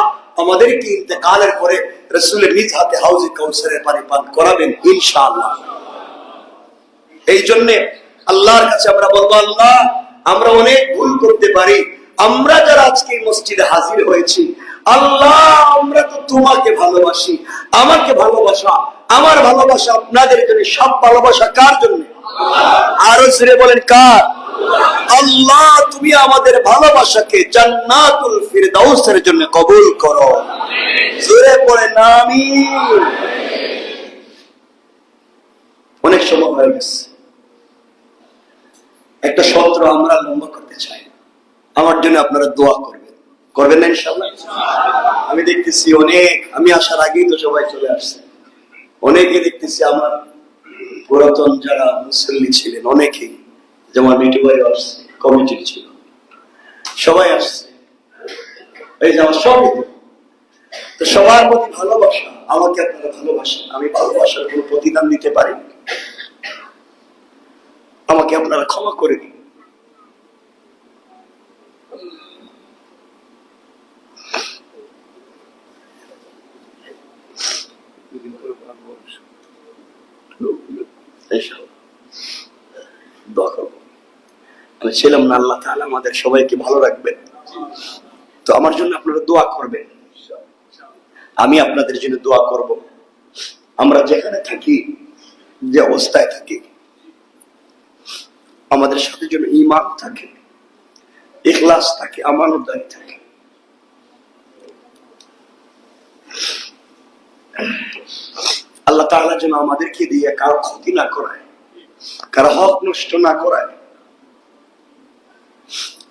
আমাদেরকে ইন্তেকালের পরে রাসূলের নিজ হাতে হাউজে কাউসারের পানি পান করাবেন ইনশাআল্লাহ। এই জন্য আল্লাহর কাছে আমরা বলবো, আল্লাহ আমরা অনেক ভুল করতে পারি। আমরা যারা আজকে এই মসজিদে হাজির হয়েছি, আল্লাহ আমরা তো তোমাকে ভালোবাসি, আমাকে ভালোবাসা, আমার ভালোবাসা আপনাদের জন্য। সব ভালোবাসা কার জন্য? আরো জোরে বলেন, কার? আল্লাহ তুমি আমাদের ভালোবাসাকে জান্নাতুল ফিরদাউসের জন্য কবুল করো। জোরে পড়েন আমিন। অনেক সময় হয়ে গেছে, একটা সত্র আমরা লম্বা করতে চাই। আমার জন্য আপনারা দোয়া করবেন, করবেন না ইনশাআল্লাহ? আমি দেখতেছি অনেক, আমি আসার আগেই তো সবাই চলে আসছে। অনেকে দেখতেছি আমার পুরাতন যারা মুসল্লি ছিলেন, অনেকেই, যেমন মিটু ভাই আসছে, কমিটির ছিল, সবাই আসছে। এই যে আমার সবই তো, সবার প্রতি ভালোবাসা। আমাকে আপনারা ভালোবাসেন, আমি ভালোবাসার কোনো প্রতিদান দিতে পারি, আমাকে আপনারা ক্ষমা করে দিন। আমি ছিলাম না, আল্লাহ তাআলা আমাদের সবাইকে ভালো রাখবেন। তো আমার জন্য আপনারা দোয়া করবেন, আমি আপনাদের জন্য দোয়া করব। আমরা যেখানে থাকি, যে অবস্থায় থাকি, আমাদের সাথে যেন ঈমান থাকে, ইখলাস থাকে, আমানতদারি থাকে। আল্লাহ তাআলা যেন আমাদেরকে দিয়ে কারো ক্ষতি না করায়, কারো হক নষ্ট না করায়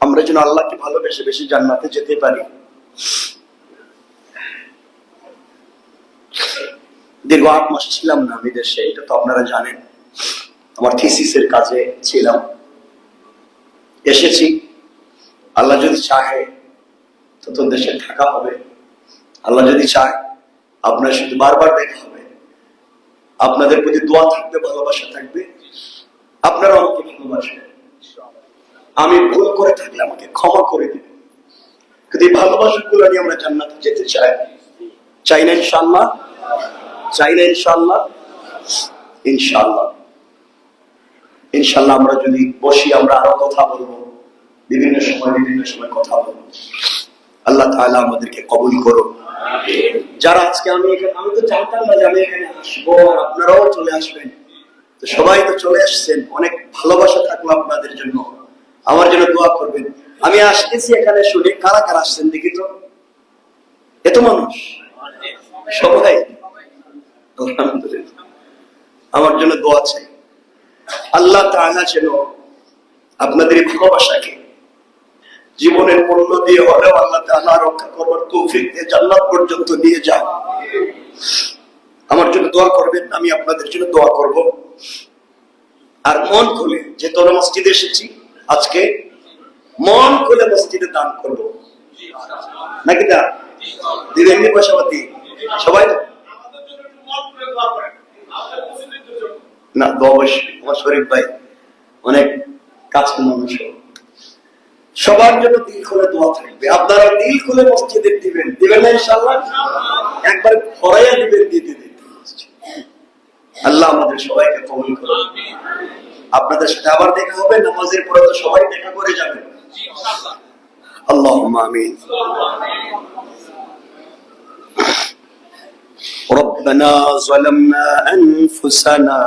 আমরা যেন আল্লাহকে ভালোবেসে বেশি জান্নাতে যেতে পারি। দীর্ঘ 8 মাস ছিলাম না বিদেশে, এটা তো আপনারা জানেন। আমার থিসিসের কাজে ছিলাম, এসেছি। আল্লাহ যদি চাহে তো তোর দেশে থাকা হবে, আল্লাহ যদি চায় আপনার সাথে বারবার দেখা হবে। আপনাদের প্রতি দোয়া থাকবে, ভালোবাসা থাকবে, আপনারা আমাকে ভালোবাসবেন। আমি ভুল করে থাকলে আমাকে ক্ষমা করে দিবেন। কিন্তু এই ভালোবাসা গুলো নিয়ে আমরা জান্নাতে যেতে চাই, চাই না ইনশাআল্লাহ? চাই না ইনশাআল্লাহ? ইনশাআল্লাহ ইনশাআল্লাহ আমরা যদি বসি, আমরা আরো কথা বলবো, বিভিন্ন সময় কথা বলবো। আল্লাহ তাআলা আমাদেরকে কবুল করুন। যারা আজকে আমি তো জানতাম না যে আমি এখানে আসবো, আর আপনারাও চলে আসবেন, তো সবাই তো চলে আসছেন। অনেক ভালোবাসা থাকলো আপনাদের জন্য, আমার জন্য দোয়া করবেন। আমি আসতেছি এখানে শুনে কারা কারা আসছেন দেখি তো, এত মানুষ, সবাই আলহামদুলিল্লাহ। আমার জন্য দোয়া চাই, আল্লাহ তাআলা যেন আপনাদের ভালোবাসাকে জীবনের মূল্য দিয়ে হলেও আল্লাহ তাআলা রক্ষা করবার তৌফিক দিয়ে জান্নাত পর্যন্ত নিয়ে যান। আমার জন্য দোয়া করবেন, আমি আপনাদের জন্য দোয়া করব। আর মন খুলে, যে তোর মসজিদে এসেছি আজকে, মন খুলে মসজিদে দান করব, নাকি দা দিবেন? পয়সা পাতি সবাই না, অবশ্যই। আমার শরীফ ভাই অনেক কাছের মানুষ, সবার জন্য দিল খুলে দোয়া থাকবে। আপনারা দিল খুলে মসজিদে দিবেন না ইনশাআল্লাহ? একবার ভরাইয়া দিবেন, দিতে আল্লাহ আমাদের সবাইকে কবুল করুন। আপনাদের সাথে আবার দেখা হবে, নামাজের পরে তো সবাই দেখা করে যাবেন ইনশাআল্লাহ। আল্লাহুম্মা আমিন। ربنا ظلمنا أنفسنا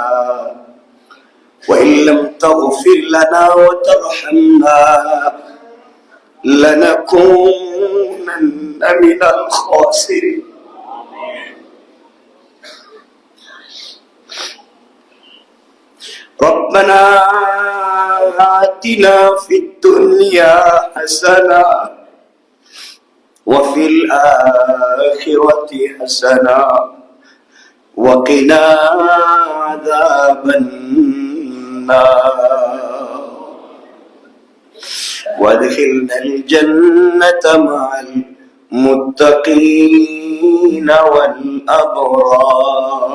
وإن لم تغفر لنا وترحمنا لنكونن من الخاسرين. ربنا آتنا في الدنيا حسنة وفي الآخرة حسنة وقنا عذاب النار وادخلنا الجنة مع المتقين والأبرار.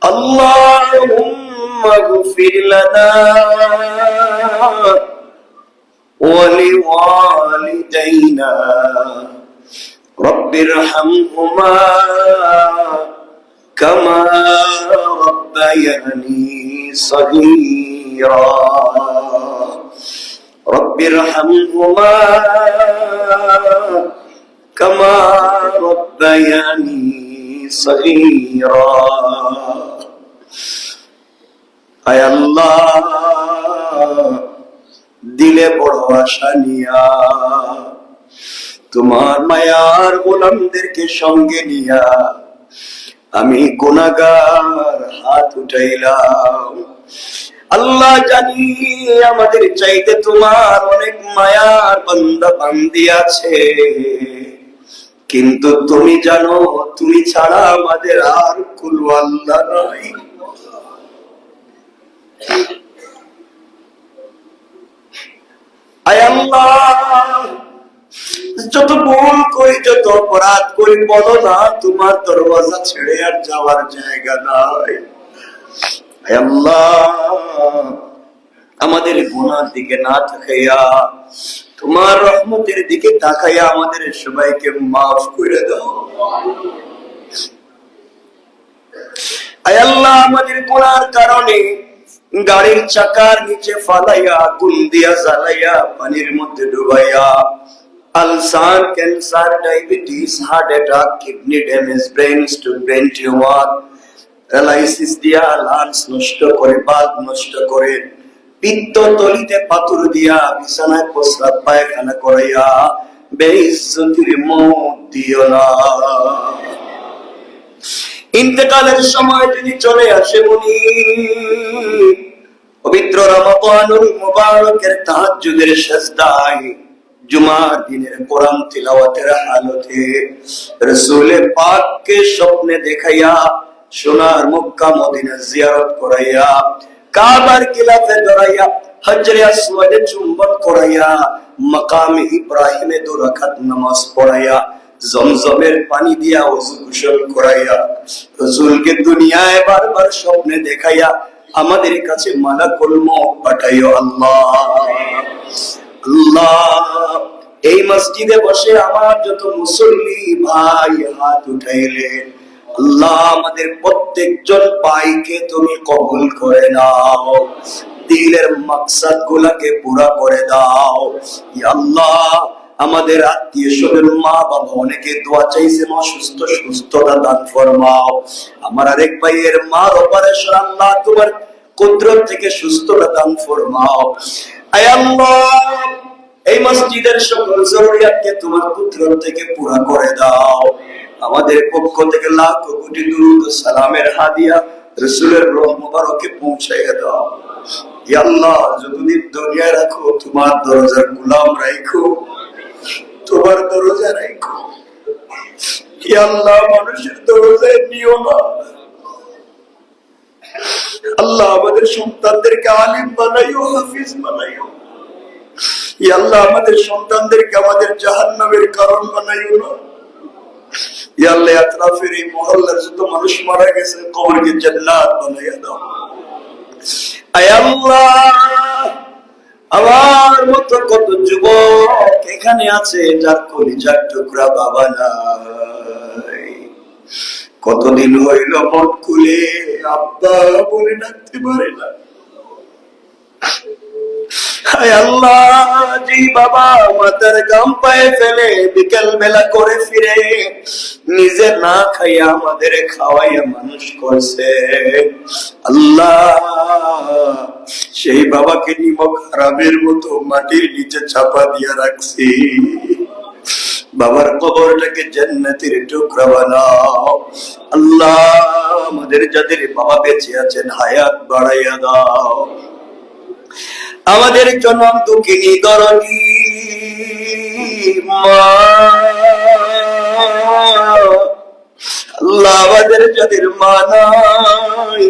اللهم اغفر لنا ولوالدينا رب ارحمهما كما ربياني صغيرا رب ارحمهما كما ربياني صغيرا. আয় আল্লাহ, দিলে বড় আশা নিয়া তোমার মায়ার গোলামদেরকে সঙ্গে নিয়া আমি গুনাহগার হাত উঠাইলাম। আল্লাহ, জানি আমাদের চাইতে তোমার অনেক মায়ার বান্দা বান্দি আছে, কিন্তু তুমি জানো, তুমি ছাড়া আমাদের আর কোনো আল্লাহ নাই। আয় আল্লাহ, যত ভুল করি, যত অপরাধ করি, বলো না তোমার দরওয়াজা ছেড়ে আর যাওয়ার জায়গা নাই। আয় আল্লাহ, আমাদের গুনার দিকে না তাকাইয়া তোমার রহমতের দিকে তাকাইয়া আমাদের সবাইকে মাফ করে দাও। আয় আল্লাহ, আমাদের গুনার কারণে গাড়ির চাকার নিচে ফালাইয়া, আগুন দিয়া জ্বালাইয়া, পানির মধ্যে ডুবাইয়া ulcer, cancer, diabetes, heart attack, kidney damage, brain stroke, brain tumour, paralysis দিয়া লাংস নষ্ট করে, বাল্ব নষ্ট করে, পিত্ত তলিতে পাথর দিয়া বিছানায় প্রস্রাব পায়খানা করাইয়া বেইজ্জতির মত দিও না। ইন্তেকালের সময় যদি চলে আসে মুনি, পবিত্র রমাদানুল মুবারকের তাহাজ্জুদের সিজদায় জুমার দিনের কোরআন তিলাওয়াতের হালতে রাসূল পাককে স্বপ্নে দেখাইয়া সোনার মক্কা মদিনা জিয়ারত করাইয়া কাবার গিলাফে ধরাইয়া হজরে আসওয়াদে চুম্বন করাইয়া মাকামে ইব্রাহিমে 2 রাকাত নামাজ পড়াইয়া জমজমের পানি দিয়া ওযু গোসল করাইয়া রাসূলকে দুনিয়ায় বারবার স্বপ্নে দেখাইয়া আমাদের কাছে মালাকুল মউত পাঠাইও আল্লাহ। আল্লাহ, এই মসজিদে বসে আমার যত মুসল্লি ভাই হাত উঠাইলেন, আল্লাহ আমাদের প্রত্যেকজন ভাইকে তুমি কবুল করে নাও, দিলের মাকসাদ গুলাকে পুরা করে দাও। ইয়া আল্লাহ, আমাদের আত্মীয় স্বজন মা বাবা অনেকে দোয়া চাইছে, মা সুস্থতা দান ফরমাও। আমার আরেক ভাইয়ের মার অপারেশন, আল্লাহ তোমার কুদরত থেকে সুস্থতা দান ফরমাও। আয় আল্লাহ, এই মসজিদের সকল জরুরিয়াতকে তোমার কুদরত থেকে পুরা করে দাও। আমাদের পক্ষ থেকে লাখ কোটি দুরূদ ও সালামের হাদিয়া রাসূলের রূহ মুবারকে পৌঁছাইয়া দাও। ইয়া আল্লাহ, যতদিন দুনিয়ায় রাখো তোমার দরজার গোলাম রাখো, তোমার দরজা রাখো। ইয়া আল্লাহ, মানুষের দরজায় নিও না। আল্লাহ, আমাদের সন্তানদেরকে আলিম বানাইও, হাফিজ বানাইও। ইয়া আল্লাহ, আমাদের সন্তানদেরকে আমাদের জাহান্নামের কারণ বানাইও না। ইয়া আল্লাহ, আতরাফের এই মহল্লার যত মানুষ মারা গেছে কবরকে জান্নাত বানাইয়া দাও। আয় আল্লাহ, আমার মতো কত যুবক এখানে আছে যার কলিজার টুকরা বাবা নাই, কতদিন হইল মন খুলে আব্বা বলে ডাকতে পারে না। হায় আল্লাহ, যে বাবা মাথার গাম পায়ে ফেলে বিকেল বেলা করে ফিরে নিজে না খাইয়া আমাদের খাওয়াইয়া মানুষ করছে, আল্লাহ সেই বাবাকে নিমক হারামের মতো মাটির নিচে চাপা দিয়া রাখছি। বাবার কবরটাকে জান্নাতের টুকরা বানাও। আল্লাহ, আমাদের যাদের বাবা বেঁচে আছেন হায়াত বাড়াইয়া দাও। আমাদের জনম দুঃখিনী দরদি মা, আল্লাহ আমাদের যাদের মা নাই,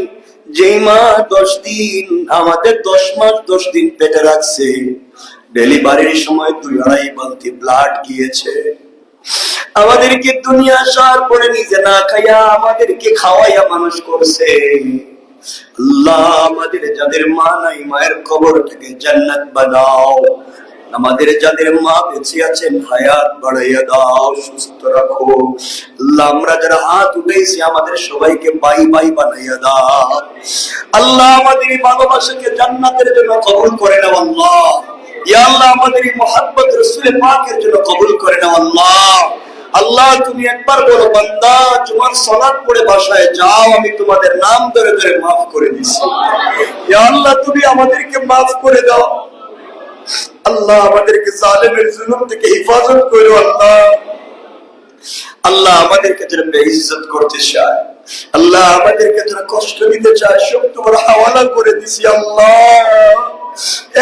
যেই মা 10 দিন আমাদের 10 মাস 10 দিন পেটে রাখছে, ডেলিভারির সময় 2.5 বালতি ব্লাড গিয়েছে, আমাদেরকে দুনিয়া আসার পরে নিজে না খাইয়া আমাদেরকে খাওয়াইয়া মানুষ করছে। আল্লাহ, আমাদের যাদের মা নাই মায়ের কবরটাকে জান্নাত বানাও। আমাদের যাদের মা বেঁচে আছেন হায়াত বাড়াইয়া দাও, সুস্থ রাখো। আল্লাহ, আমরা যারা হাত উঠাইছি আমাদের সবাইকে বাই বাই বানাইয়া দাও। আল্লাহ, আমাদের এই ভালোবাসাকে জান্নাতের জন্য কবুল করে নাও আল্লাহ। ইয়া আল্লাহ, আমাদের এই মুহাব্বত রাসূল পাকের জন্য কবুল করে নাও আল্লাহ। আল্লাহ, তুমি একবার বলো বান্দা তোমার সালাত পড়ে বাসায় যাও, আমি তোমাদের নাম ধরে ধরে মাফ করে দিচ্ছি। ইয়া আল্লাহ, তুমি আমাদেরকে মাফ করে দাও। আল্লাহ, আমাদেরকে জালেমের জুলুম থেকে হেফাজত করো আল্লাহ। আল্লাহ, আমাদেরকে যারা বেইজ্জত করতে চায়, আল্লাহ আমাদেরকে যারা কষ্ট দিতে চায়, সব তোমার হাওয়ালা করে দিছি আল্লাহ।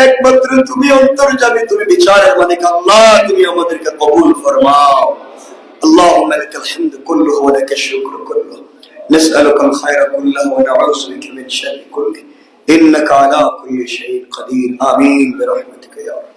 একমাত্র তুমি অন্তর্যামী, তুমি বিচারের মালিক আল্লাহ, তুমি আমাদেরকে কবুল ফরমাও। اللهم لك الحمد كله ولك الشكر كله، نسألك الخير كله ونعوذ بك من شر كله، إنك على كل شيء قدير، آمين برحمتك يا رب.